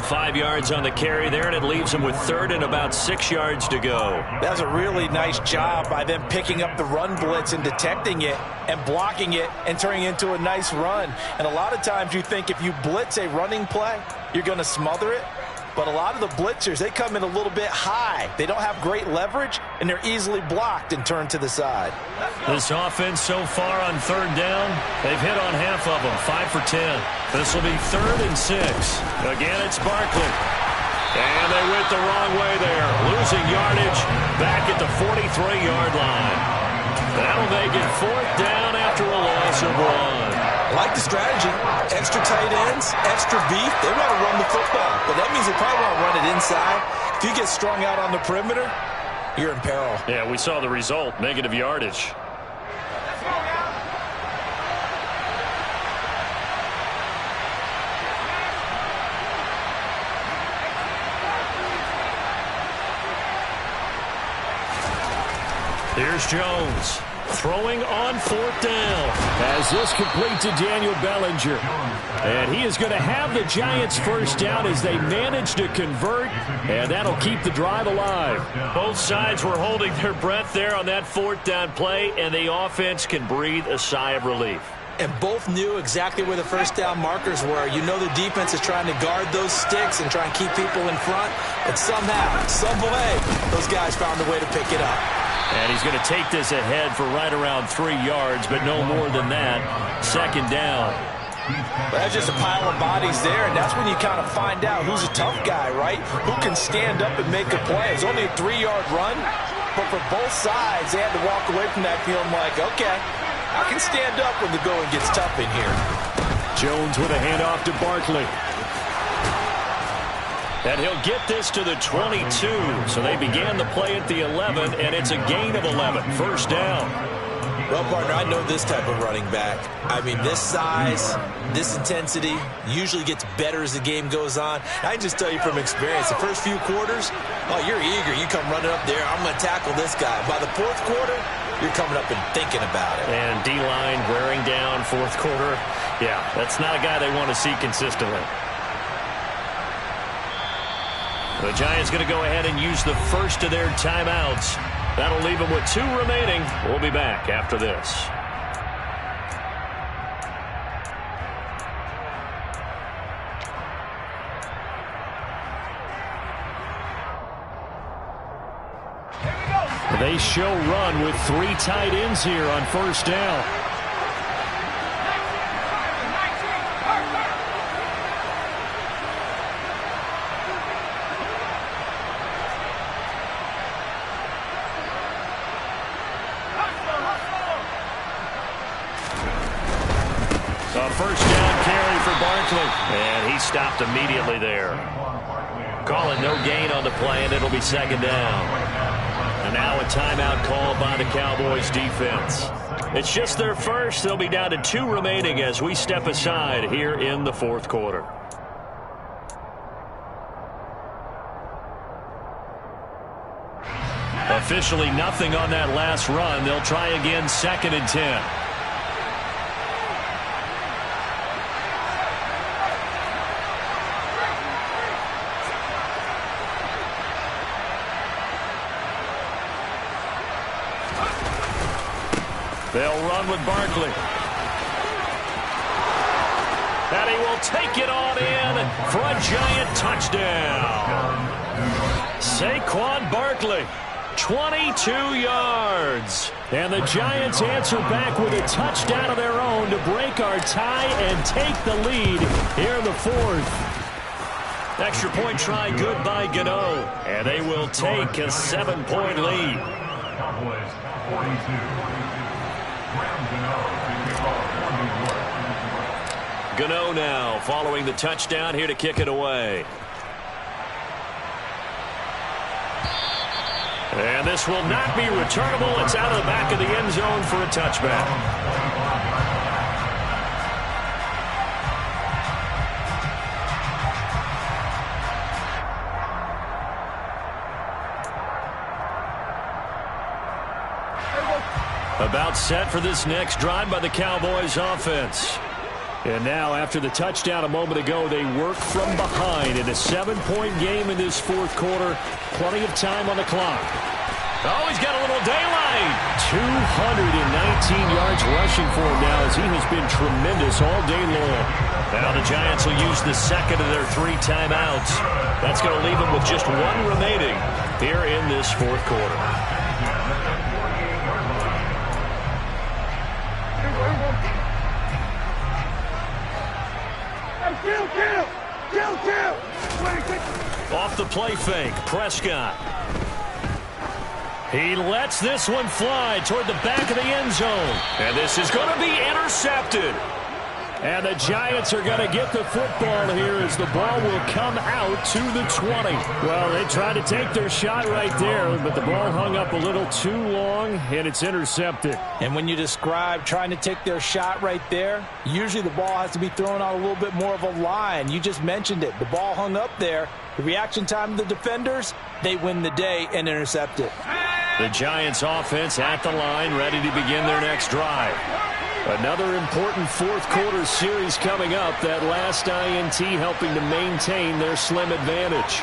5 yards on the carry there, and it leaves him with 3rd and about 6 yards to go.
That's a really nice job by them picking up the run blitz and detecting it and blocking it and turning it into a nice run. And a lot of times you think if you blitz a running play, you're going to smother it. But a lot of the blitzers, they come in a little bit high. They don't have great leverage, and they're easily blocked and turned to the side.
This offense so far on 3rd down, they've hit on half of them, 5 for 10. This will be 3rd and 6. Again, it's Barkley. And they went the wrong way there. Losing yardage back at the 43-yard line. That'll make it 4th down after a loss of 1.
I like the strategy. Extra tight ends, extra beef. They want to run the football, but that means they probably want to run it inside. If you get strung out on the perimeter, you're in peril.
Yeah, we saw the result, negative yardage. Here's Jones. Throwing on 4th down.
As this complete to Daniel Bellinger. And he is going to have the Giants first down as they manage to convert, and that'll keep the drive alive.
Both sides were holding their breath there on that 4th down play, and the offense can breathe a sigh of relief.
And both knew exactly where the first down markers were. You know the defense is trying to guard those sticks and try and keep people in front, but somehow, some way, those guys found a way to pick it up.
And he's going to take this ahead for right around 3 yards, but no more than that. 2nd down.
Well, that's just a pile of bodies there, and that's when you kind of find out who's a tough guy, right? Who can stand up and make a play. It was only a 3-yard run, but for both sides, they had to walk away from that feeling like, okay, I can stand up when the going gets tough in here.
Jones with a handoff to Barkley.
And he'll get this to the 22. So they began the play at the 11, and it's a gain of 11. First down.
Well, partner, I know this type of running back. I mean, this size, this intensity usually gets better as the game goes on. I can just tell you from experience, the first few quarters, oh, you're eager. You come running up there, I'm going to tackle this guy. By the 4th quarter, you're coming up and thinking about it.
And D-line wearing down 4th quarter. Yeah, that's not a guy they want to see consistently. The Giants going to go ahead and use the first of their timeouts. That'll leave them with 2 remaining. We'll be back after this.
They show run with 3 tight ends here on first down.
A first down carry for Barkley. And he stopped immediately there. Call it no gain on the play, and it'll be 2nd down. And now a timeout called by the Cowboys defense. It's just their first. They'll be down to 2 remaining as we step aside here in the 4th quarter. Officially nothing on that last run. They'll try again 2nd and 10. They'll run with Barkley. And he will take it on in for a Giant touchdown. Saquon Barkley, 22 yards.
And the Giants answer back with a touchdown of their own to break our tie and take the lead here in the 4th.
Extra point try good by Gano. And they will take a 7-point lead.
Cowboys 42.
Gano now following the touchdown here to kick it away. And this will not be returnable. It's out of the back of the end zone for a touchback. About set for this next drive by the Cowboys offense.
And now, after the touchdown a moment ago, they work from behind in a 7-point game in this 4th quarter. Plenty of time on the clock.
Oh, he's got a little daylight.
219 yards rushing for him now as he has been tremendous all day long.
Now the Giants will use the 2nd of their 3 timeouts. That's going to leave them with just 1 remaining here in this 4th quarter. Off the play fake, Prescott. He lets this one fly toward the back of the end zone. And this is going to be intercepted.
And the Giants are going to get the football here as the ball will come out to the 20. Well, they tried to take their shot right there, but the ball hung up a little too long, and it's intercepted.
And when you describe trying to take their shot right there, usually the ball has to be thrown out a little bit more of a line. You just mentioned it. The ball hung up there. The reaction time of the defenders, they win the day and intercept it.
The Giants offense at the line, ready to begin their next drive. Another important fourth quarter series coming up. That last INT helping to maintain their slim advantage.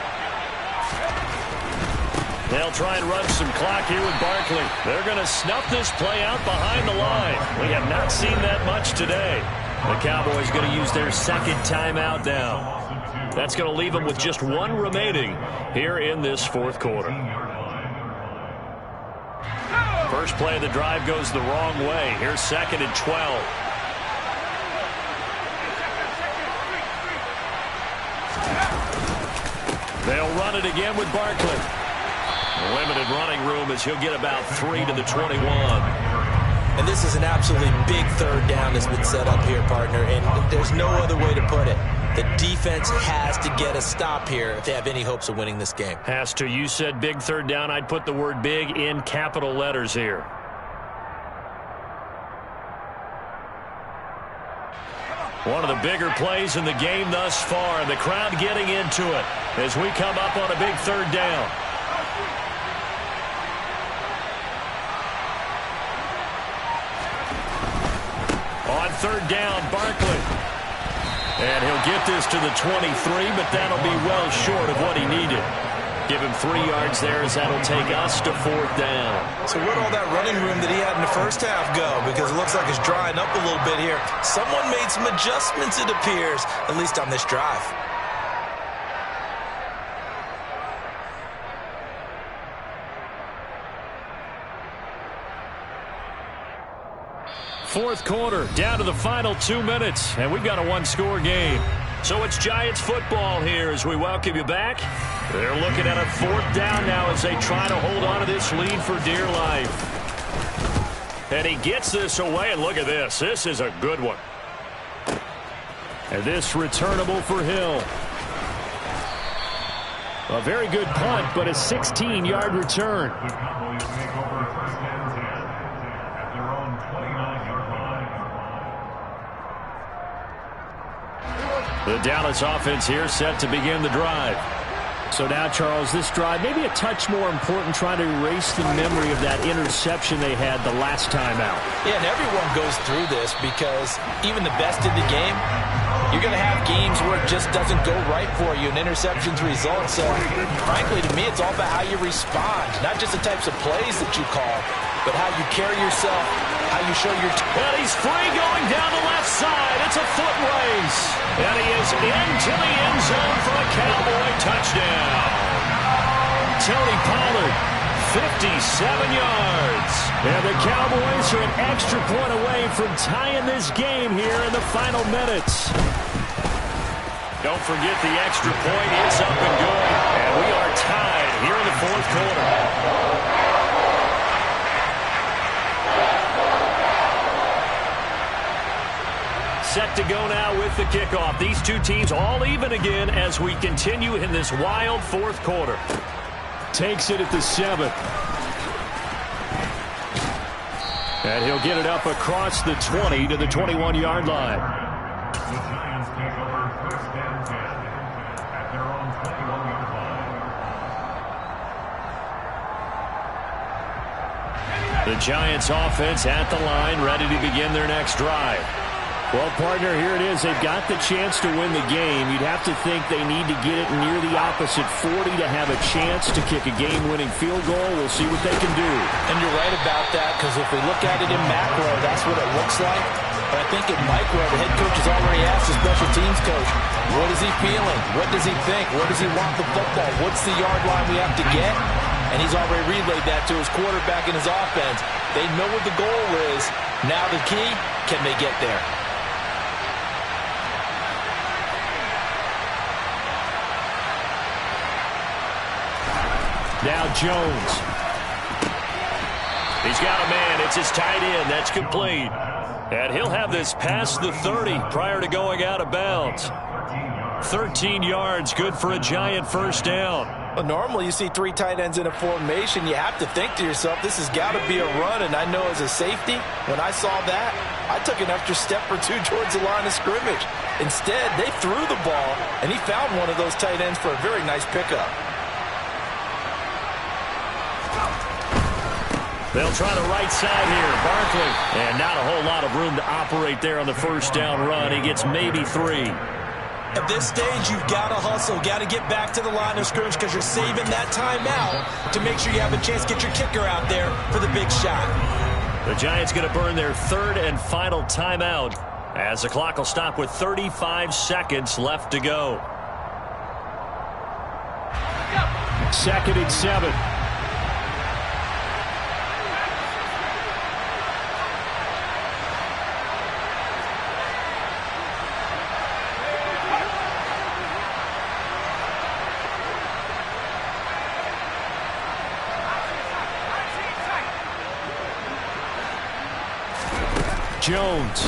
They'll try and run some clock here with Barkley. They're going to snuff this play out behind the line. We have not seen that much today. The Cowboys going to use their second timeout now. That's going to leave them with just one remaining here in this fourth quarter. First play of the drive goes the wrong way. Here's 2nd and 12. They'll run it again with Barkley. Limited running room as he'll get about 3 to the 21.
And this is an absolutely big third down that's been set up here, partner, and there's no other way to put it. The defense has to get a stop here if they have any hopes of winning this game.
Has to. You said big third down. I'd put the word big in capital letters here. One of the bigger plays in the game thus far. The crowd getting into it as we come up on a big third down. On third down, Barkley. And he'll get this to the 23, but that'll be well short of what he needed. Give him 3 yards there as that'll take us to 4th down.
So where'd all that running room that he had in the first half go? Because it looks like it's drying up a little bit here. Someone made some adjustments, it appears, at least on this drive.
Fourth quarter, down to the final 2 minutes, and we've got a one-score game. So it's Giants football here as we welcome you back. They're looking at a 4th down now as they try to hold on to this lead for dear life. And he gets this away, and look at this. This is a good one. And this returnable for Hill. A very good punt, but a 16-yard return.
The Cowboys take over 1st and 10 at their own 29-yard line.
The Dallas offense here set to begin the drive.
So now, Charles, this drive maybe a touch more important, trying to erase the memory of that interception they had the last time out.
Yeah, and everyone goes through this because even the best in the game, you're going to have games where it just doesn't go right for you, and interceptions result. So, frankly, to me, it's all about how you respond, not just the types of plays that you call, but how you carry yourself, how you show your...
And he's free going down the left side. It's a foot race. And he is into the end zone for a Cowboy touchdown. Tony Pollard, 57 yards.
And the Cowboys are an extra point away from tying this game here in the final minutes.
Don't forget the extra point. It's up and good. And we are tied here in the fourth quarter. Set to go now with the kickoff. These two teams all even again as we continue in this wild fourth quarter.
Takes it at the 7th. And he'll get it up across the 20 to the 21-yard line.
The Giants take over 1st and 10 at their own 21-yard line.
The Giants offense at the line, ready to begin their next drive.
Well, partner, here it is. They've got the chance to win the game. You'd have to think they need to get it near the opposite 40 to have a chance to kick a game-winning field goal. We'll see what they can do.
And you're right about that, because if we look at it in macro, that's what it looks like. But I think in micro, the head coach has already asked the special teams coach, what is he feeling? What does he think? Where does he want the football? What's the yard line we have to get? And he's already relayed that to his quarterback and his offense. They know what the goal is. Now the key, can they get there?
Now Jones. He's got a man. It's his tight end. That's complete. And he'll have this past the 30 prior to going out of bounds. 13 yards, good for a Giant first down.
Well, normally you see 3 tight ends in a formation. You have to think to yourself, this has got to be a run. And I know as a safety, when I saw that, I took an extra step or 2 towards the line of scrimmage. Instead, they threw the ball, and he found one of those tight ends for a very nice pickup.
They'll try the right side here. Barkley. And not a whole lot of room to operate there on the first down run. He gets maybe 3.
At this stage, you've got to hustle, got to get back to the line of scrimmage because you're saving that timeout to make sure you have a chance to get your kicker out there for the big shot.
The Giants going to burn their third and final timeout as the clock will stop with 35 seconds left to go.
2nd and 7. Jones.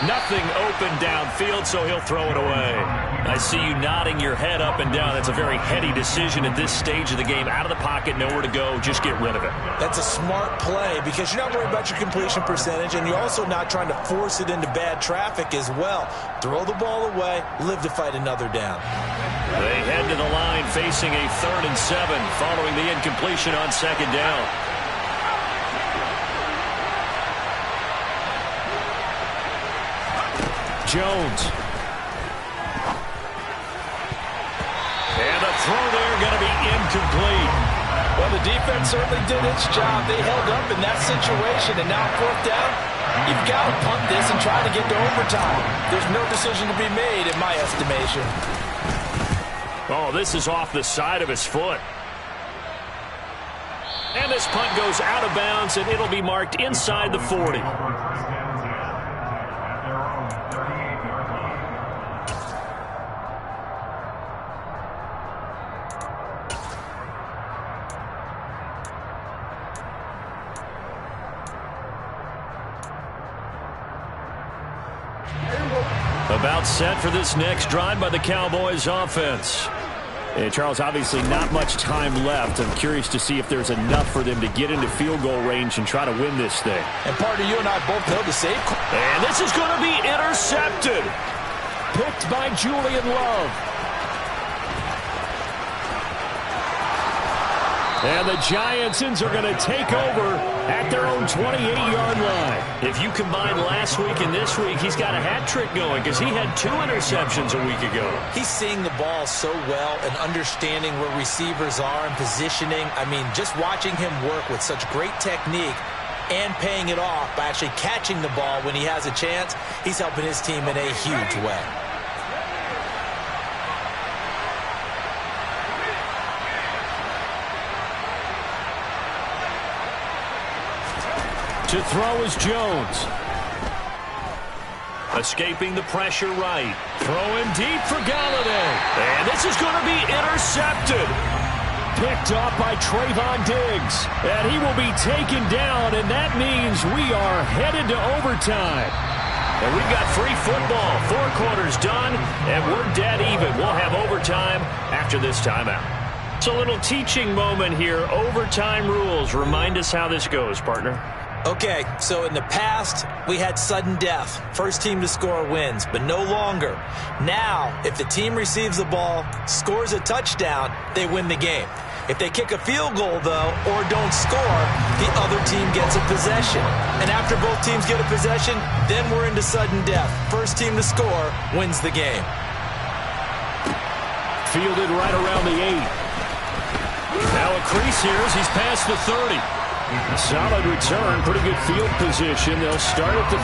Nothing open downfield, so he'll throw it away. I see you nodding your head up and down. That's a very heady decision at this stage of the game. Out of the pocket, nowhere to go. Just get rid of it.
That's a smart play because you're not worried about your completion percentage, and you're also not trying to force it into bad traffic as well. Throw the ball away, live to fight another down.
They head to the line facing a 3rd and 7 following the incompletion on 2nd down.
Jones.
And a throw there going to be incomplete.
Well, the defense certainly did its job. They held up in that situation, and now 4th down, you've got to punt this and try to get to overtime. There's no decision to be made in my estimation.
Oh, this is off the side of his foot. And this punt goes out of bounds, and it'll be marked inside the 40. About set for this next drive by the Cowboys offense.
And Charles, obviously not much time left. I'm curious to see if there's enough for them to get into field goal range and try to win this thing.
And partner, you and I both know the safe.
And this is going to be intercepted.
Picked by Julian Love. And the Giantsons are going to take over at their own 28-yard line.
If you combine last week and this week, he's got a hat trick going because he had 2 interceptions a week ago.
He's seeing the ball so well and understanding where receivers are and positioning. I mean, just watching him work with such great technique and paying it off by actually catching the ball when he has a chance, he's helping his team in a huge way.
To throw is Jones.
Escaping the pressure right.
Throwing deep for Galladay.
And this is going to be intercepted.
Picked off by Trayvon Diggs. And he will be taken down, and that means we are headed to overtime.
And we've got free football. 4 quarters done, and we're dead even. We'll have overtime after this timeout. It's a little teaching moment here. Overtime rules. Remind us how this goes, partner.
Okay, so in the past, we had sudden death. First team to score wins, but no longer. Now, if the team receives the ball, scores a touchdown, they win the game. If they kick a field goal, though, or don't score, the other team gets a possession. And after both teams get a possession, then we're into sudden death. First team to score wins the game.
Fielded right around the 8.
Now a crease here as he's past the 30.
Solid return, pretty good field position. They'll start at the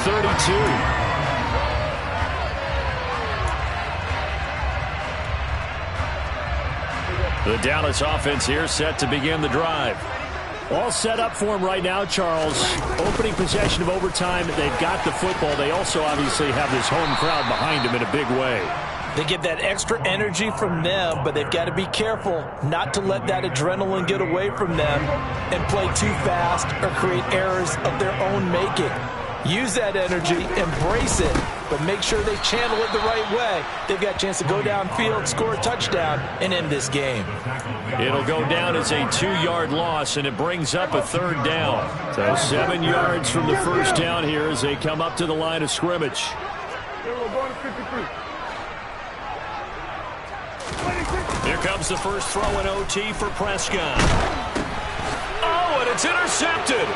32.
The Dallas offense here set to begin the drive.
All set up for him right now, Charles. Opening possession of overtime. They've got the football. They also obviously have this home crowd behind them in a big way.
They get that extra energy from them, but they've got to be careful not to let that adrenaline get away from them and play too fast or create errors of their own making. Use that energy, embrace it, but make sure they channel it the right way. They've got a chance to go downfield, score a touchdown, and end this game.
It'll go down as a 2-yard loss, and it brings up a 3rd down.
So 7 yards from the first down here as they come up to the line of scrimmage.
Here comes the first throw in OT for Prescott. Oh, and it's intercepted.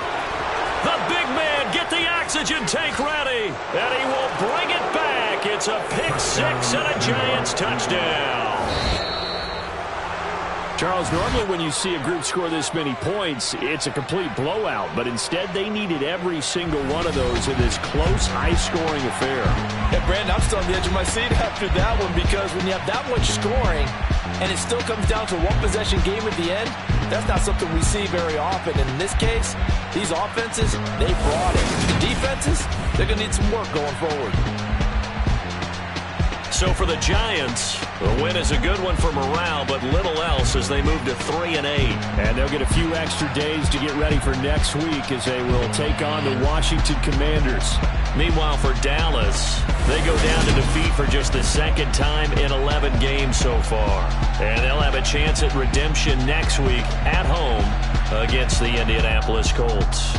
The big man, get the oxygen tank ready. And he will bring it back. It's a pick six and a Giants touchdown.
Charles, normally when you see a group score this many points, it's a complete blowout. But instead, they needed every single one of those in this close, high-scoring affair.
Yeah, Brandon, I'm still on the edge of my seat after that one because when you have that much scoring and it still comes down to a one-possession game at the end, that's not something we see very often. And in this case, these offenses, they brought it. The defenses, they're going to need some work going forward.
So for the Giants, the win is a good one for morale, but little else as they move to 3-8.
And they'll get a few extra days to get ready for next week as they will take on the Washington Commanders.
Meanwhile, for Dallas, they go down to defeat for just the second time in 11 games so far. And they'll have a chance at redemption next week at home against the Indianapolis Colts.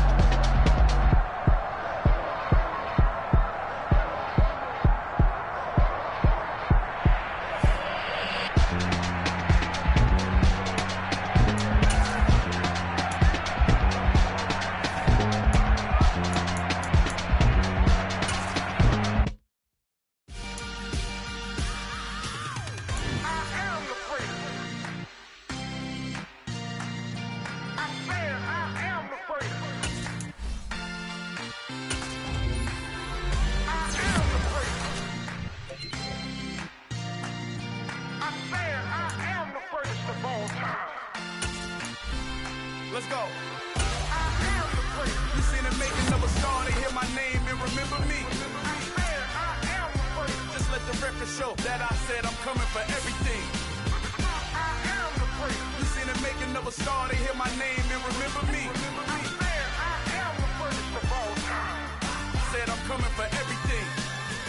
Let's go. You seen the making of a star, they hear my name and remember me. Just let the record show that I said I'm coming for everything. You seen the making of a star, they hear my name and remember me. Said I'm coming for everything.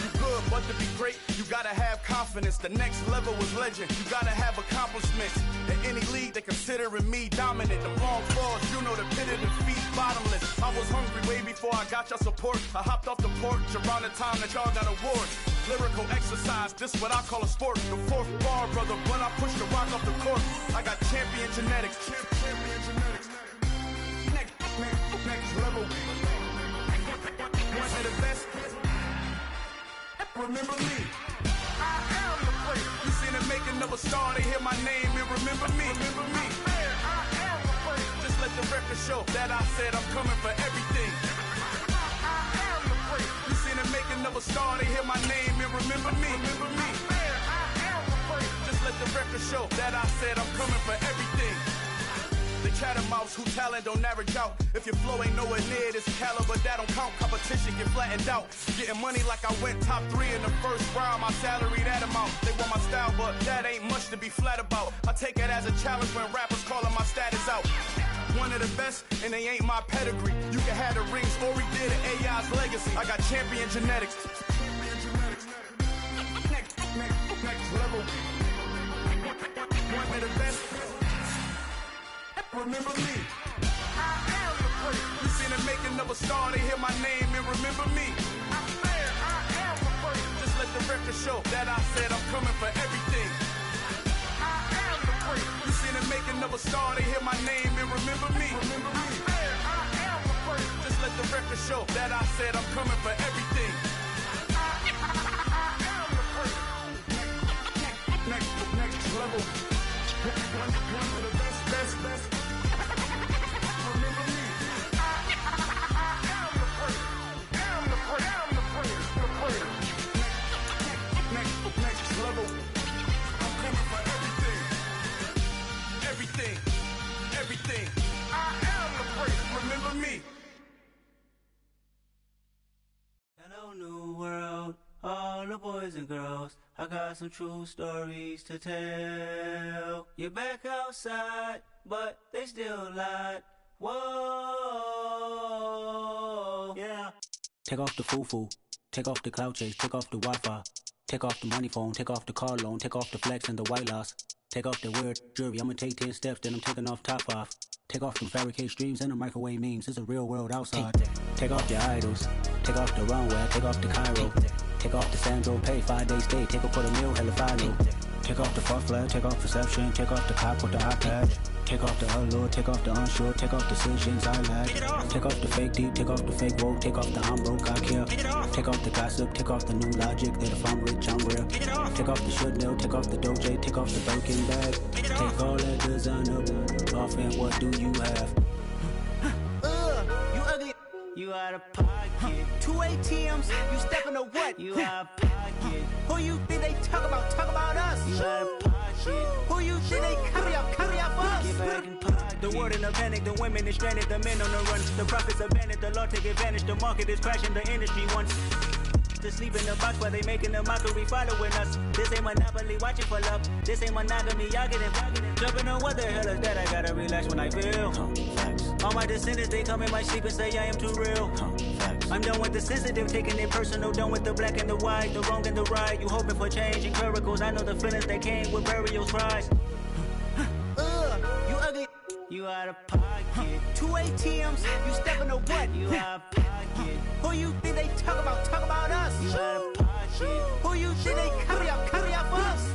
You good, but to be great, you gotta have confidence. The next level was legend. You gotta have accomplishments. In any league, they considering me dominant. The long falls, you know the pit of defeat, bottomless. I was hungry way before I got your support. I hopped off the porch around the time that y'all got awards. Lyrical exercise, this what I call a sport. The fourth bar, brother, when I push the rock off the court. I got champion genetics. Champion genetics. Next level. One of the best. Remember me. I am the place. You seen the making of a star, they hear my name and remember me. Remember me. I am the place. Just let the record show that I said I'm coming for everything. I am the place. You seen the making of a star, they hear my name and remember me. Remember me. I am the place. Just let the record show that I said I'm coming for everything. The chattermouths who talent don't average out. If your flow ain't nowhere near this caliber, that don't count. Competition get flattened out. Getting money like I went top 3 in the first round. My salary that amount. They want my style, but that ain't much to be flat about. I take it as a challenge when rappers calling my status out. One of the best, and they ain't my pedigree. You can have the rings, or we did it, AI's legacy. I got champion genetics. Next level. One of the best. Remember me. I am the place. You seen the making of a star, they hear my name and remember me. I am the place. Just let the record show that I said I'm coming for everything. I am the place. You seen the making of a star, they hear my name and remember me. Remember me. I am the place. Just let the record show that I said I'm coming for everything. I am the place. Next level. One of the best. Everything. I am the place. Remember me.
Hello, new world, all the boys and girls. I got some true stories to tell. You're back outside, but they still lied. Whoa, yeah. Take off the foo-foo, take off the cloud chase, take off the Wi-Fi, take off the money phone, take off the car loan, take off the flex and the white loss. Take off the weird jewelry, I'ma take 10 steps, then I'm taking off top off. Take off them fabricate streams and the microwave memes, it's a real world outside. Take off your idols, take off the runway, take off the Cairo. Take off the Sandro pay, 5 days stay, take a quarter meal, hella follow. Take off the far flag, take off perception, take off the cop with the iPad. Take off the allure, take off the unsure, take off decisions I lack. Take off the fake deep, take off the fake woke, take off the I'm broke, I care. Take off the gossip, take off the new logic that if I'm rich, I'm real. Take off the should know, take off the doje, take off the Birkin bag. Take all that designer off and what do you have?
You ugly. You out of pocket. 2 ATMs, you stepping to what? You out of pocket. Who you think they talk about? Talk about us. You out of pocket. Who you think they carry up for us? Get back in pocket. The world in a panic, the women is stranded, the men on the run. The profits abandoned, the law take advantage, the market is crashing, the industry wants to sleep in the box while they making a mockery following us. This ain't Monopoly, watching for love. This ain't monogamy, y'all getting jumping on what the hell is that? I gotta relax when I feel. All my descendants, they come in my sleep and say I am too real. I'm done with the sensitive, taking it personal. Done with the black and the white, the wrong and the right. You hoping for change and miracles. I know the feelings that came with burial cries. You ugly. You out of pocket. 2 ATMs, you stepping to what? You out of pocket. Who you think they talk about? Talk about us. You out of pocket. Who you think they carry up for us?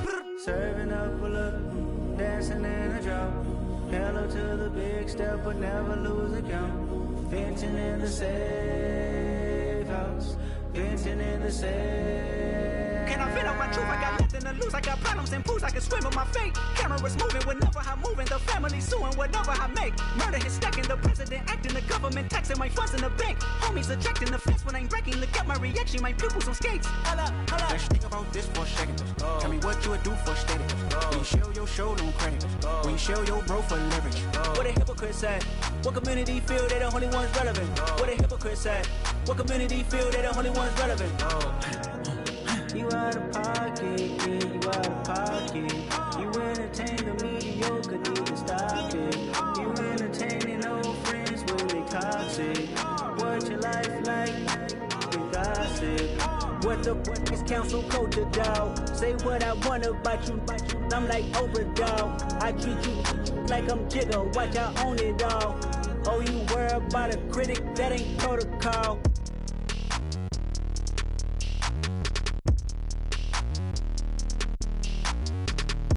Serving up a look, dancing in a drop. Hello to the big step, but never lose a count. Venting in the safe house. Venting in the safe. Can I feel out my truth? I got nothing to lose. I got problems and pools. I can swim with my fate. Cameras moving whenever I'm moving. The family suing whatever I make. Murder is stacking. The president acting. The government taxing my funds in the bank. Homies ejecting the fence when I'm breaking. Look at my reaction. My pupils on skates. Holla.
Let's think about this for a second. Tell me what you would do for status. When you show your show, no credit. When you show your bro for leverage.
What a hypocrite said. What community feel they the only ones relevant? What a hypocrite said. What community feel they the only ones relevant? You out of pocket, yeah, you out of pocket. You entertain the mediocre, need to stop it. You entertaining old friends when they toxic. What your life like? The gossip. What the is council culture, dog? Say what I want about you. I'm like Oprah, dog. I treat you like I'm Jigga. Watch I own it all. Oh, you worry about a critic? That ain't protocol.